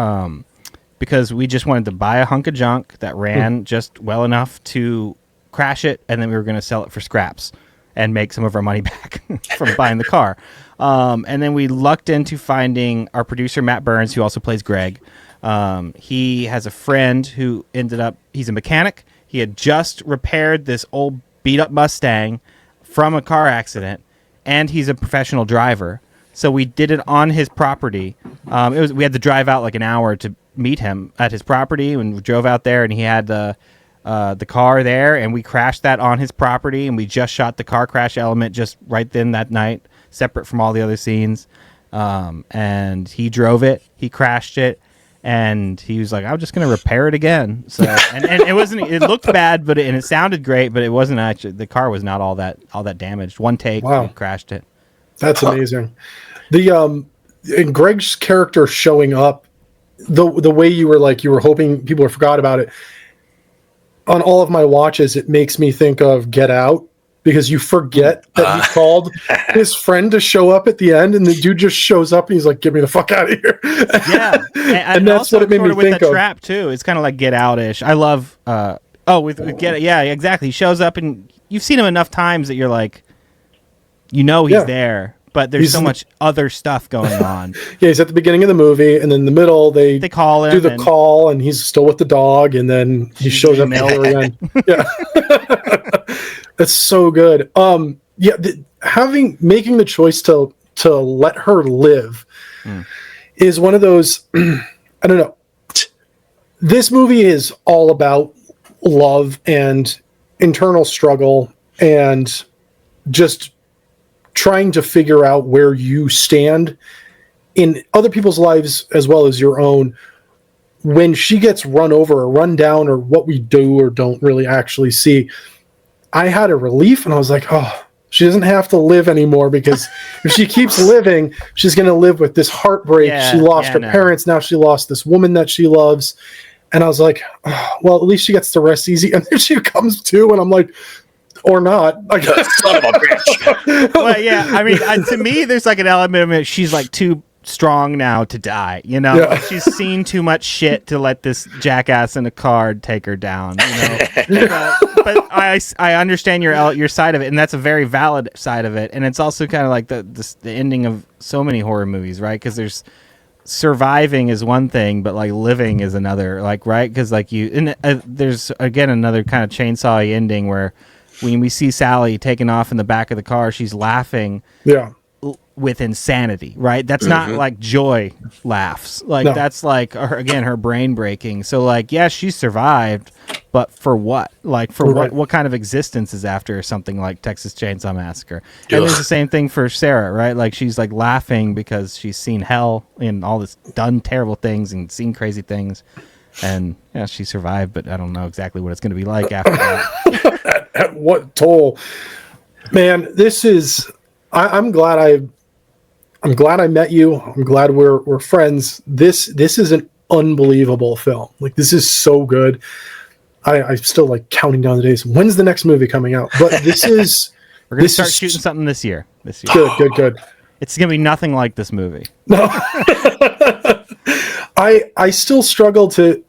Because we just wanted to buy a hunk of junk that ran just well enough to crash it, and then we were going to sell it for scraps and make some of our money back from buying the car. And then we lucked into finding our producer, Matt Burns, who also plays Greg. He has a friend who he's a mechanic. He had just repaired this old beat up Mustang from a car accident, and he's a professional driver. So we did it on his property. We had to drive out like an hour to meet him at his property, and we drove out there, and he had the car there, and we crashed that on his property, and we just shot the car crash element just right then that night, separate from all the other scenes. And he drove it, he crashed it, and he was like, I'm just going to repair it again. So, and it wasn't, it looked bad, but it sounded great, but it wasn't actually, the car was not all that damaged. One take, we crashed it. That's amazing. And Greg's character showing up, the way you were hoping people forgot about it. On all of my watches, it makes me think of Get Out, because you forget that he called his friend to show up at the end, and the dude just shows up and he's like, "Get me the fuck out of here!" Yeah, and that's what it made me think of. Trap too. It's kind of like Get Out-ish. I love. With Get Out, yeah, exactly. He shows up, and you've seen him enough times that you're like, he's there. But there's so much other stuff going on. Yeah, he's at the beginning of the movie, and then in the middle they call him, do the call, and he's still with the dog, and then he shows up at the end. Yeah. That's so good. Yeah, making the choice to let her live is one of those. I don't know. This movie is all about love and internal struggle and just trying to figure out where you stand in other people's lives as well as your own. When she gets run over or run down, or what we do or don't really actually see, I had a relief, and I was like, oh, she doesn't have to live anymore, because if she keeps living, she's going to live with this heartbreak. She lost her parents. Now she lost this woman that she loves. And I was like, oh, well, at least she gets to rest easy. And then she comes to, and I'm like, or not. Like, son of a bitch. Well, yeah, I mean, to me, there's like an element of it. She's like too strong now to die, you know. Yeah. Like, she's seen too much shit to let this jackass in a car take her down, you know. But I understand your side of it, and that's a very valid side of it. And it's also kind of like the ending of so many horror movies, right? Because there's surviving is one thing, but like living is another, like, right? Because like there's again another kind of chainsaw ending where when we see Sally taking off in the back of the car, she's laughing. Yeah. With insanity, right? That's not like joy laughs. Like that's like her brain breaking. So like, yeah, she survived, but for what? Like for what kind of existence is after something like Texas Chainsaw Massacre? And it's the same thing for Sarah, right? Like she's like laughing because she's seen hell and all this, done terrible things and seen crazy things. And yeah, she survived, but I don't know exactly what it's going to be like after that. At what toll? Man, this is I'm glad I met you. I'm glad we're friends. This is an unbelievable film. Like, this is so good. I'm still like counting down the days. When's the next movie coming out? But this is we're gonna start shooting something this year. Good. It's gonna be nothing like this movie. No. I still struggle to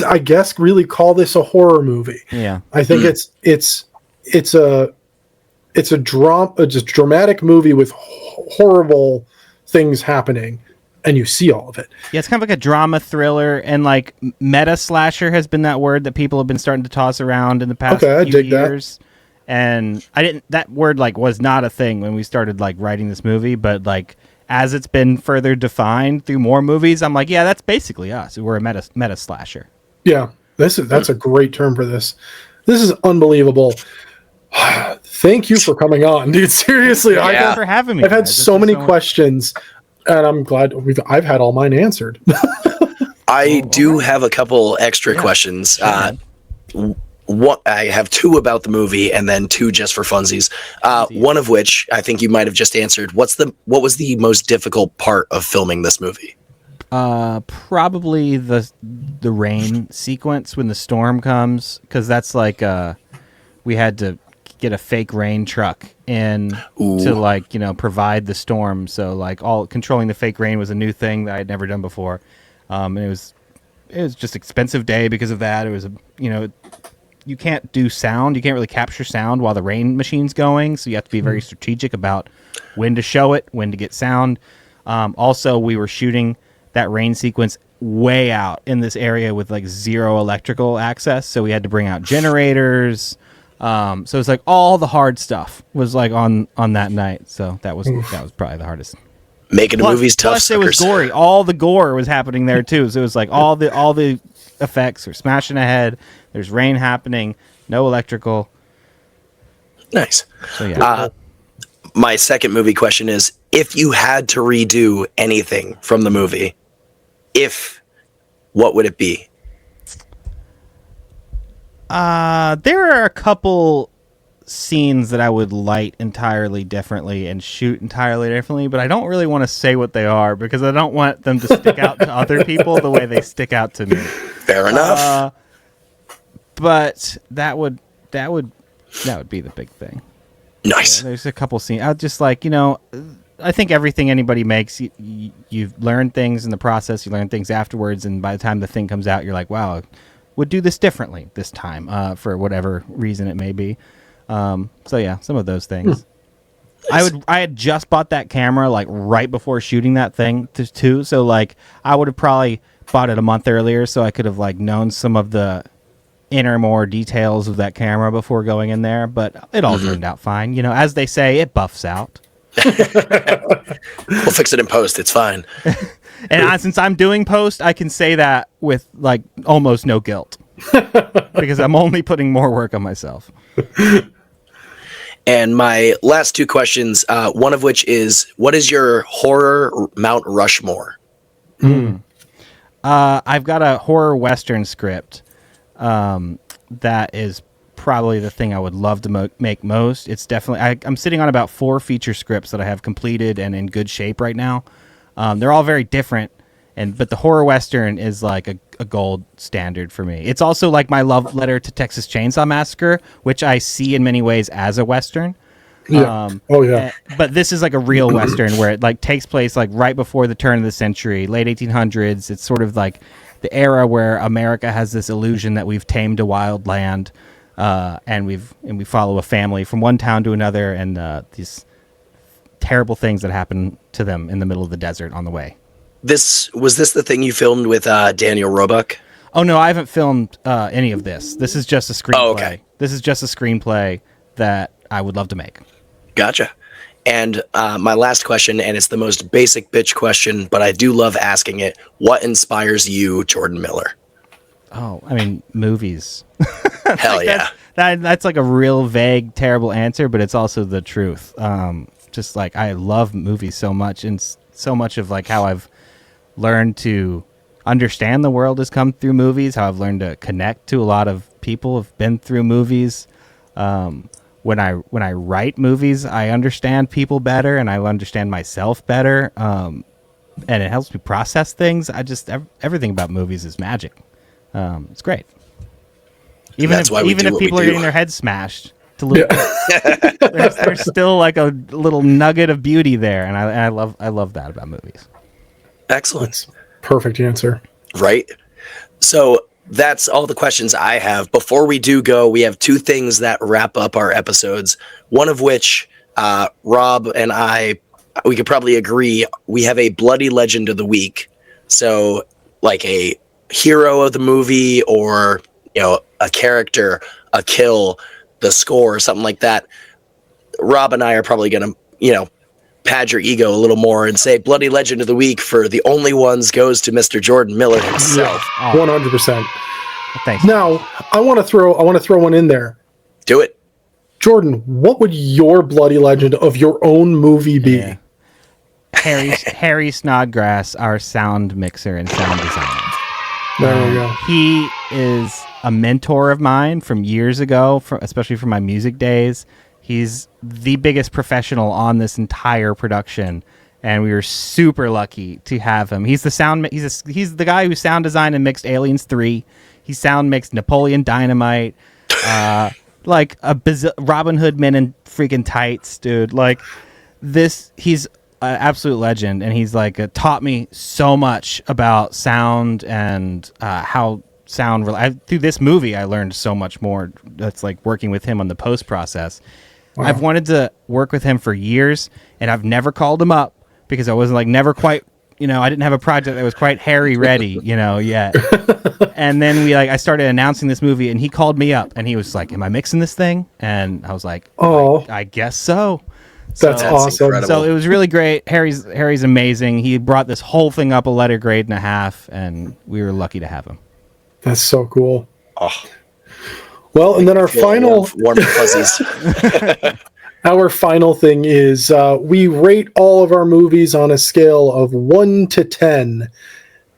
I guess really call this a horror movie. Yeah. I think it's a dramatic movie with horrible things happening, and you see all of it. Yeah, it's kind of like a drama thriller, and like meta slasher has been that word that people have been starting to toss around in the past few years. And that word like was not a thing when we started like writing this movie, but like as it's been further defined through more movies, I'm like, yeah, that's basically us. We're a meta slasher. Yeah, that's a great term for this. This is unbelievable. Thank you for coming on, dude. Seriously, thanks for having me. I've had so many questions, and I'm glad I've had all mine answered. I do have a couple extra questions. What I have two about the movie, and then two just for funsies. One of which I think you might have just answered. What was the most difficult part of filming this movie? Probably the rain sequence when the storm comes, because that's like we had to get a fake rain truck in to like, you know, provide the storm. So like all controlling the fake rain was a new thing that I had never done before. And it was just expensive day because of that. It was you can't do sound. You can't really capture sound while the rain machine's going. So you have to be very strategic about when to show it, when to get sound. Also, we were shooting that rain sequence way out in this area with like zero electrical access. So we had to bring out generators. So it's like all the hard stuff was like on that night. So that was probably the hardest. Making the movie's tough. Plus, it was gory. All the gore was happening there too. So it was like all the effects are smashing ahead. There's rain happening. No electrical. Nice. So yeah. My second movie question is: if you had to redo anything from the movie, what would it be? There are a couple scenes that I would light entirely differently and shoot entirely differently, but I don't really want to say what they are because I don't want them to stick out to other people the way they stick out to me. Fair enough. But that would be the big thing. Nice. Yeah, there's a couple scenes. I just like, I think everything anybody makes, you've learned things in the process, you learn things afterwards, and by the time the thing comes out, you're like, wow, would do this differently this time for whatever reason it may be. So yeah, some of those things. I had just bought that camera like right before shooting that thing too. So like I would have probably bought it a month earlier so I could have like known some of the enter more details of that camera before going in there, but it all turned out fine. You know, as they say, it buffs out. We'll fix it in post. It's fine. And since I'm doing post, I can say that with like almost no guilt because I'm only putting more work on myself. And my last two questions, one of which is, what is your horror Mount Rushmore? I've got a horror Western script that is probably the thing I would love to make most. It's definitely, I'm sitting on about 4 feature scripts that I have completed and in good shape right now. They're all very different, but the horror Western is like a gold standard for me. It's also like my love letter to Texas Chainsaw Massacre, which I see in many ways as a Western. Yeah. But this is like a real Western where it like takes place like right before the turn of the century, late 1800s. It's sort of like the era where America has this illusion that we've tamed a wild land, and we follow a family from one town to another, and these terrible things that happen to them in the middle of the desert on the way. Was this the thing you filmed with Daniel Roebuck? Oh no, I haven't filmed any of this. This is just a screenplay. Oh, okay. This is just a screenplay that I would love to make. Gotcha. And my last question, and it's the most basic bitch question, but I do love asking it. What inspires you, Jordan Miller? Oh, I mean, movies. Hell yeah. That's like a real vague, terrible answer, but it's also the truth. Just like I love movies so much, and so much of like how I've learned to understand the world has come through movies, how I've learned to connect to a lot of people who've been through movies. When I write movies, I understand people better and I understand myself better. And it helps me process things. Everything about movies is magic. It's great. Even if people are getting their heads smashed, there's still like a little nugget of beauty there, and I love that about movies. Excellent. Perfect answer. Right. So that's all the questions I have. Before we do go, we have 2 things that wrap up our episodes. One of which, Rob and I, we could probably agree, we have a bloody legend of the week. So like a hero of the movie, or, you know, a character, a kill, the score, or something like that. Rob and I are probably going to, you know, pad your ego a little more and say bloody legend of the week for the only ones goes to Mr. Jordan Miller himself. 100%. Thanks. Now, I want to throw one in there. Do it. Jordan, what would your bloody legend of your own movie be? Yeah. Harry Snodgrass, our sound mixer and sound designer. There we go. He is a mentor of mine from years ago, especially from my music days. He's the biggest professional on this entire production, and we were super lucky to have him. He's the guy who sound designed and mixed Aliens 3. He sound mixed Napoleon Dynamite, like Robin Hood Men in freaking tights, dude. Like this, he's an absolute legend, and he's like taught me so much about sound and how sound. Through this movie, I learned so much more. That's like working with him on the post process. Wow. I've wanted to work with him for years, and I've never called him up because I wasn't like never quite, you know, I didn't have a project that was quite Harry ready, you know, yet. And then I started announcing this movie, and he called me up, and he was like, "Am I mixing this thing?" And I was like, "Oh, I guess so." That's awesome. Incredible. So it was really great. Harry's amazing. He brought this whole thing up a letter grade and a half, and we were lucky to have him. That's so cool. Oh. Well, and then our final warm fuzzies. Our final thing is we rate all of our movies on a scale of 1 to 10.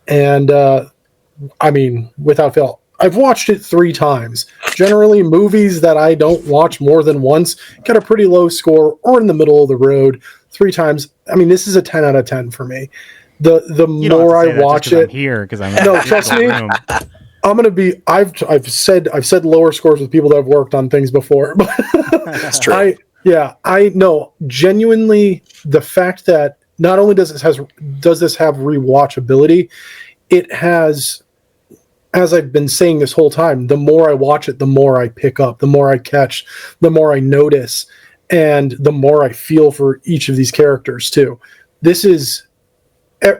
And I mean, without fail, I've watched it 3 times. Generally, movies that I don't watch more than once get a pretty low score or in the middle of the road. 3 times. I mean, this is a 10 out of 10 for me. The more I watch it, I'm here because I'm no, trust me. I'm gonna be. I've said lower scores with people that have worked on things before. That's true. I know genuinely the fact that not only does this have rewatchability, it has, as I've been saying this whole time, the more I watch it, the more I pick up, the more I catch, the more I notice, and the more I feel for each of these characters too. This is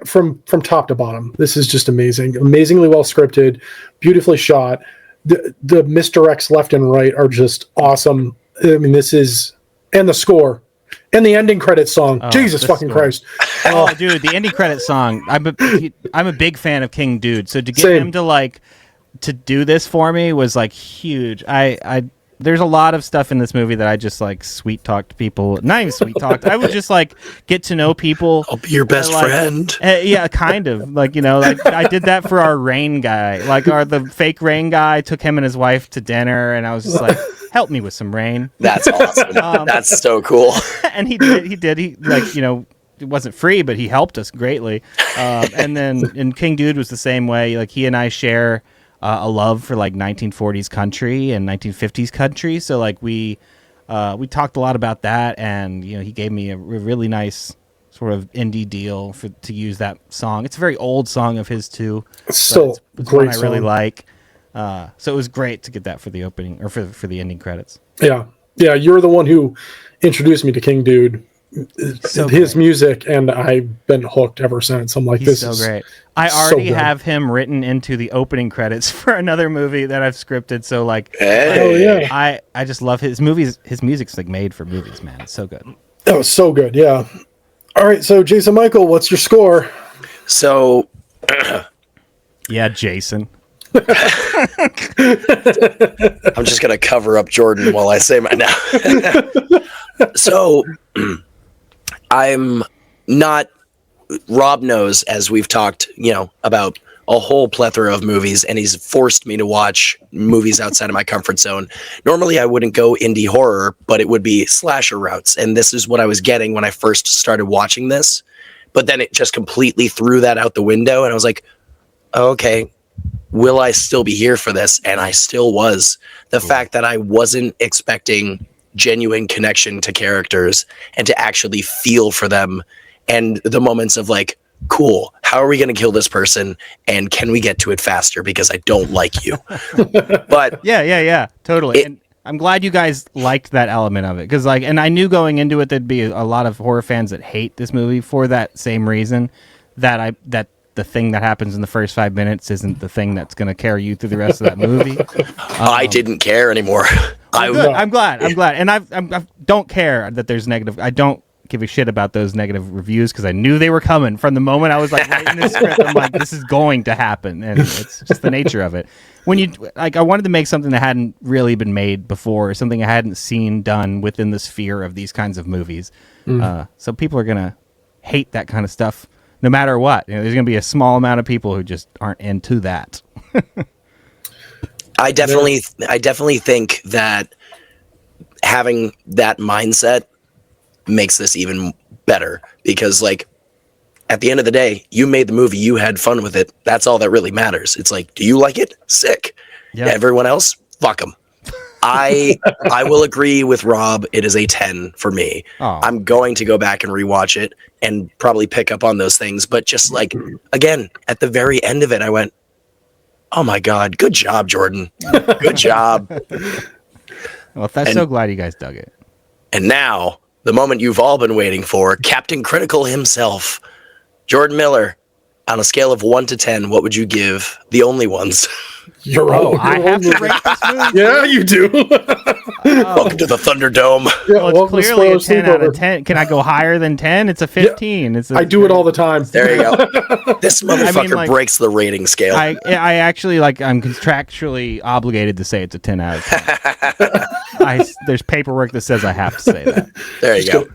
from top to bottom. This is just amazing. Amazingly well scripted, beautifully shot. the misdirects left and right are just awesome. I mean, and the score and the ending credits song. Jesus fucking Christ! Oh, dude, the ending credit song. I'm a big fan of King Dude. So to get him to do this for me was like huge. There's a lot of stuff in this movie that I just like sweet talked people. Not even sweet talked. I would just like get to know people. I'll be your best friend. Yeah, kind of. Like, like I did that for our Rain guy. Like the fake Rain guy, took him and his wife to dinner, and I was just like, help me with some rain. That's awesome. That's so cool. And he did. He it wasn't free, but he helped us greatly. And King Dude was the same way. Like he and I share a love for like 1940s country and 1950s country. So like we talked a lot about that, and he gave me a really nice sort of indie deal to use that song. It's a very old song of his too. It's great. I really like. So it was great to get that for the opening or for the ending credits. Yeah. You're the one who introduced me to King Dude. His music, and I've been hooked ever since. I'm like, He's this so is great. I already have him written into the opening credits for another movie that I've scripted. So like, I just love his movies. His music's like made for movies, man. It's so good. That was so good. Yeah. All right. So Jason Michael, what's your score? So, yeah, Jason. I'm just gonna cover up Jordan while I say my now. So, I'm not. Rob knows, as we've talked, about a whole plethora of movies, and he's forced me to watch movies outside of my comfort zone. Normally, I wouldn't go indie horror, but it would be slasher routes, and this is what I was getting when I first started watching this. But then it just completely threw that out the window, and I was like, okay, will I still be here for this? And I still was. The fact that I wasn't expecting genuine connection to characters and to actually feel for them, and the moments of like, cool, how are we going to kill this person, and can we get to it faster because I don't like you? But yeah, totally. And I'm glad you guys liked that element of it, because and I knew going into it there'd be a lot of horror fans that hate this movie for that same reason, that the thing that happens in the first 5 minutes isn't the thing that's going to carry you through the rest of that movie. I didn't care anymore. I'm glad, and I don't care that there's negative. I don't give a shit about those negative reviews because I knew they were coming from the moment I was like writing this script. I'm like, this is going to happen, and it's just the nature of it. When you I wanted to make something that hadn't really been made before, something I hadn't seen done within the sphere of these kinds of movies. So people are gonna hate that kind of stuff no matter what. There's gonna be a small amount of people who just aren't into that. I definitely think that having that mindset makes this even better, because like at the end of the day, you made the movie, you had fun with it. That's all that really matters. It's like, do you like it? Sick. Yeah. Everyone else, fuck them. I will agree with Rob. It is a 10 for me. Aww. I'm going to go back and rewatch it and probably pick up on those things. But just like, again, at the very end of it, I went, oh my God, good job, Jordan. Good job. Well, so glad you guys dug it. And now, the moment you've all been waiting for, Captain Critical himself, Jordan Miller. On a scale of 1 to 10, what would you give The Only Ones? I have to rate this movie. Yeah, you do. Welcome to the Thunderdome. Yeah, well, it's clearly a 10 out of 10. Can I go higher than 10? It's a 15. Yeah, I do it all the time. There you go. This motherfucker breaks the rating scale. I actually, I'm contractually obligated to say it's a 10 out of 10. There's paperwork that says I have to say that. There you go.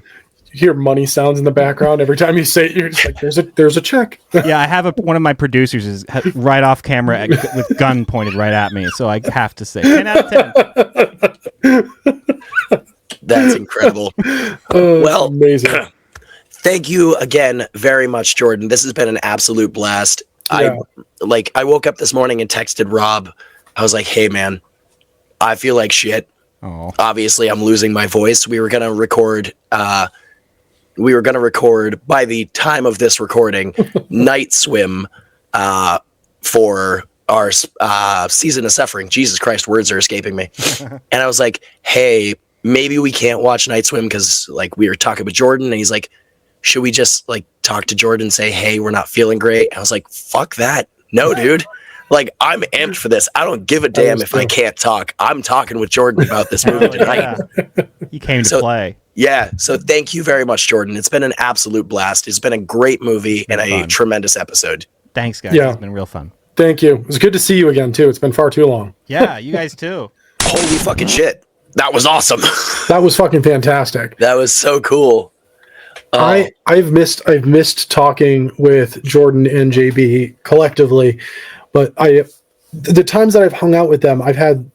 You hear money sounds in the background every time you say it. You're just like, there's a check. Yeah, I have one of my producers is right off camera with gun pointed right at me, so I have to say 10 out of 10. That's incredible. Well, amazing. Thank you again very much, Jordan. This has been an absolute blast. Yeah. I woke up this morning and texted Rob. I was like, hey man, I feel like shit. Oh. Obviously I'm losing my voice. We were gonna record by the time of this recording Night Swim for our Season of Suffering. Jesus Christ, words are escaping me. And I was like, hey, maybe we can't watch Night Swim because we were talking with Jordan, and he's like, should we just talk to Jordan and say, hey, we're not feeling great? I was like, fuck that. No, dude. Like, I'm amped for this. I don't give a damn if I can't talk. I'm talking with Jordan about this movie tonight. You came to play. Yeah. So thank you very much, Jordan. It's been an absolute blast. It's been a great movie and a tremendous episode. Thanks, guys. Yeah. It's been real fun. Thank you. It was good to see you again, too. It's been far too long. Yeah, you guys too. Holy fucking shit. That was awesome. That was fucking fantastic. That was so cool. I've missed talking with Jordan and JB collectively, but the times that I've hung out with them, I've had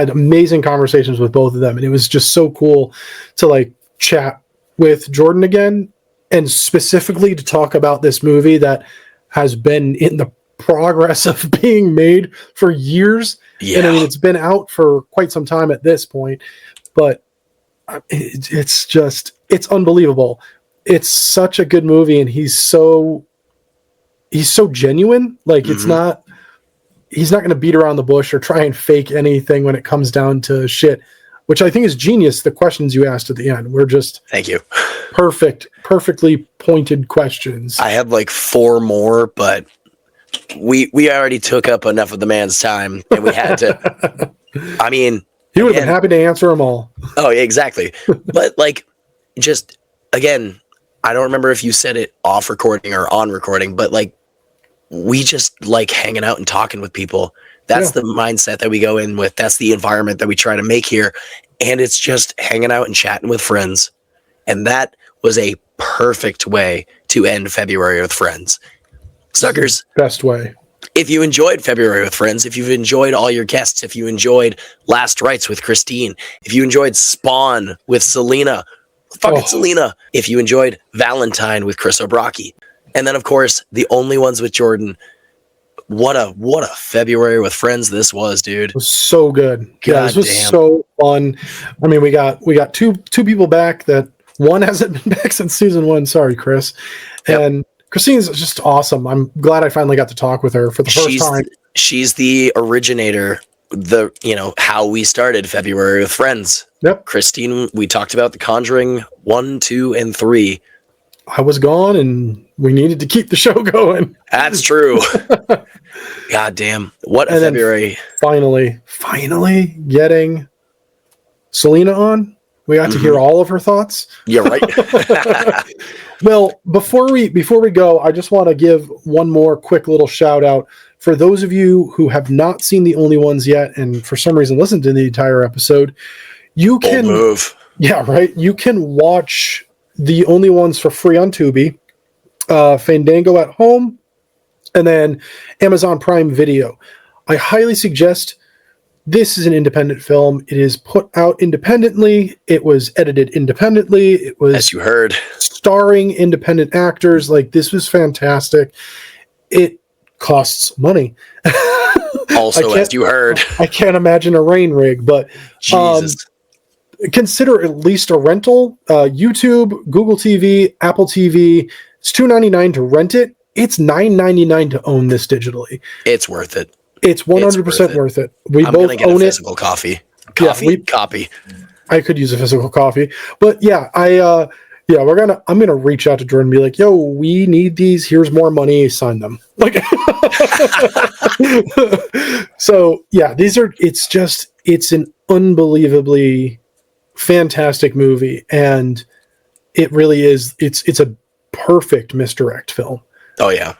amazing conversations with both of them, and it was just so cool to like chat with Jordan again, and specifically to talk about this movie that has been in the progress of being made for years. Yeah. And I mean, it's been out for quite some time at this point, but it's unbelievable. It's such a good movie, and he's so genuine. Like, he's not going to beat around the bush or try and fake anything when it comes down to shit, which I think is genius. The questions you asked at the end were just thank you. Perfectly pointed questions. I had like 4 more, but we already took up enough of the man's time, and we had to. I mean, he would have been happy to answer them all. Oh, yeah, exactly. But like, just again, I don't remember if you said it off recording or on recording, but like, we just like hanging out and talking with people. That's the mindset that we go in with. That's the environment that we try to make here. And it's just hanging out and chatting with friends. And that was a perfect way to end February with friends. Suckers. Best way. If you enjoyed February with Friends, if you've enjoyed all your guests, if you enjoyed Last Rites with Christine, if you enjoyed Spawn with Selena, Selena, if you enjoyed Valentine with Chris O'Brocki, and then of course the Only Ones with Jordan. What a February with Friends this was, dude. It was so good. God this was so fun. I mean, we got two people back. That one hasn't been back since season 1. Sorry, Chris. And Christine's just awesome. I'm glad I finally got to talk with her for the first time. She's the originator, how we started February with Friends. Yep. Christine, we talked about The Conjuring 1, 2, and 3. I was gone, and we needed to keep the show going. That's true. God damn. What a February. Finally getting Selena on. We got to hear all of her thoughts. Yeah, right. Well, before we go, I just want to give one more quick little shout out for those of you who have not seen The Only Ones yet, and for some reason listened to the entire episode. You can move. Yeah, right. You can watch The Only Ones for free on Tubi, Fandango at home, and then Amazon Prime Video. I highly suggest. This is an independent film. It is put out independently. It was edited independently. It was, as you heard, starring independent actors. Like, this was fantastic. It costs money. Also, as you heard, I can't imagine a rain rig, but Jesus. Consider at least a rental. YouTube, Google TV, Apple TV. It's $2.99 to rent it. It's $9.99 to own this digitally. It's worth it. It's 100% worth it. We I'm both gonna get own a physical copy. Copy. I could use a physical copy, but yeah, I'm gonna reach out to Jordan and be like, "Yo, we need these. Here's more money. Sign them." Like, so yeah, it's an unbelievably fantastic movie, and it really is. It's a perfect misdirect film. Oh yeah,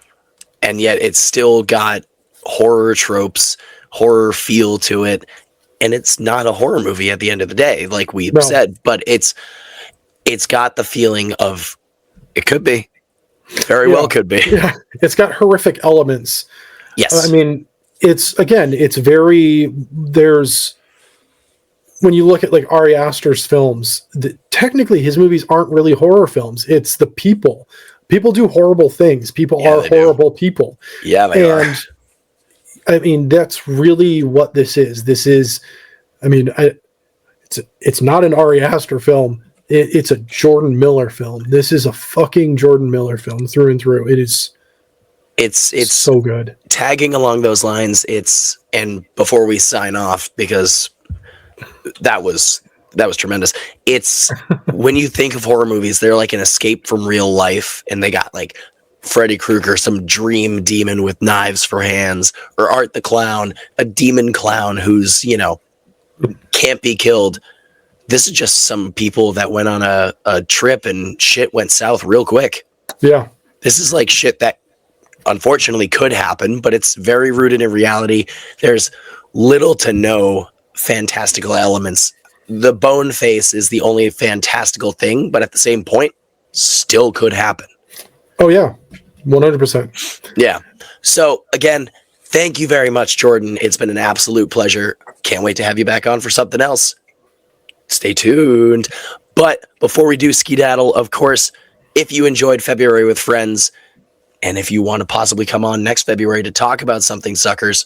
and yet it's still got horror tropes, horror feel to it, and it's not a horror movie at the end of the day, like we said, but it's got the feeling of it could be. Very well could be. Yeah. It's got horrific elements. Yes. I mean, when you look at like Ari Aster's films, technically his movies aren't really horror films. It's the people. People do horrible things. People are horrible people. Yeah, they are. I mean, that's really what this is. This is, I mean, it's not an Ari Aster film. It's a Jordan Miller film. This is a fucking Jordan Miller film through and through. It's so good. Tagging along those lines, and before we sign off, because that was tremendous. It's when you think of horror movies, they're like an escape from real life, and they got like Freddy Krueger, some dream demon with knives for hands, or Art the Clown, a demon clown who's, can't be killed. This is just some people that went on a trip and shit went south real quick. Yeah. This is like shit that unfortunately could happen, but it's very rooted in reality. There's little to no fantastical elements. The bone face is the only fantastical thing, but at the same point, still could happen. Oh, yeah. 100%. Yeah. So, again, thank you very much, Jordan. It's been an absolute pleasure. Can't wait to have you back on for something else. Stay tuned. But before we do skedaddle, of course, if you enjoyed February with Friends, and if you want to possibly come on next February to talk about something, suckers,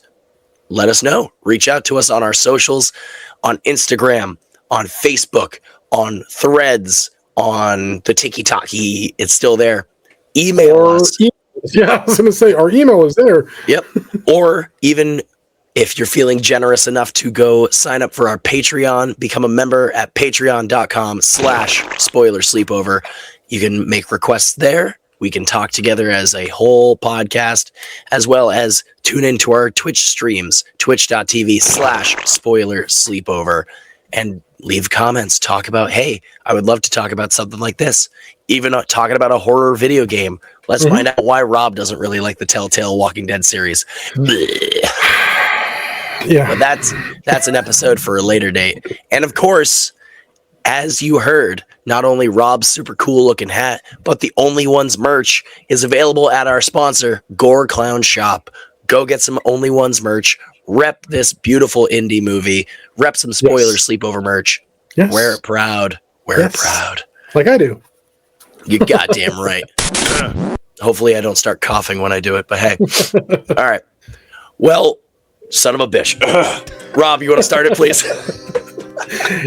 let us know. Reach out to us on our socials, on Instagram, on Facebook, on Threads, on the Tiki-Taki. It's still there. Email us. Yeah, I was going to say, our email is there. Yep. Or even if you're feeling generous enough to go sign up for our Patreon, become a member at patreon.com/spoilersleepover. You can make requests there. We can talk together as a whole podcast, as well as tune into our Twitch streams, twitch.tv/spoilersleepover, and leave comments. Talk about, hey, I would love to talk about something like this. Even talking about a horror video game. Let's find out why Rob doesn't really like the Telltale Walking Dead series. Yeah. But that's an episode for a later date. And of course, as you heard, not only Rob's super cool looking hat, but the Only Ones merch is available at our sponsor, Gore Clown Shop. Go get some Only Ones merch. Rep this beautiful indie movie. Rep some Spoiler Sleepover merch. Yes. Wear it proud. Wear it proud. Like I do. You goddamn right. Hopefully I don't start coughing when I do it, but hey. All right. Well, son of a bitch. Rob, you want to start it, please?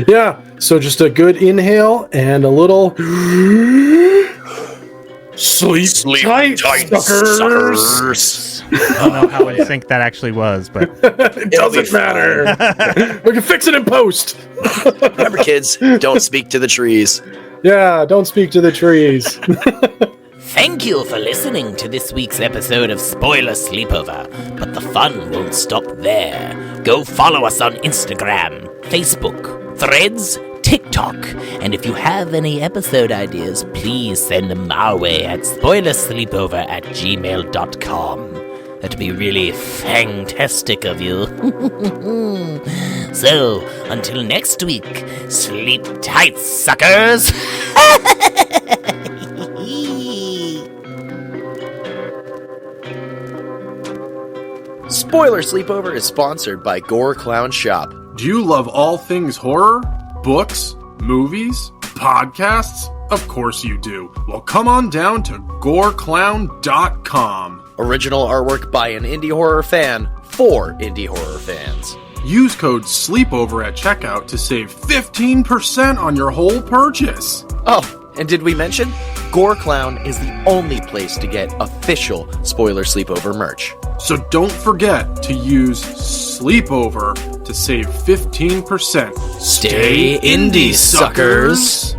Yeah. So just a good inhale and a little sleep tight, suckers. I don't know how in sync that actually was, but It doesn't matter. We can fix it in post. Remember, kids, don't speak to the trees. Yeah, don't speak to the trees. Thank you for listening to this week's episode of Spoiler Sleepover, but the fun won't stop there. Go follow us on Instagram, Facebook, Threads, TikTok, and if you have any episode ideas, please send them our way at spoilersleepover@gmail.com. That'd be really fantastic of you. So, until next week, sleep tight, suckers! Spoiler Sleepover is sponsored by Gore Clown Shop. Do you love all things horror? Books? Movies? Podcasts? Of course you do. Well, come on down to goreclown.com. Original artwork by an indie horror fan for indie horror fans. Use code SLEEPOVER at checkout to save 15% on your whole purchase. Oh, and did we mention? Gore Clown is the only place to get official Spoiler Sleepover merch. So don't forget to use Sleepover to save 15%. Stay indie, suckers!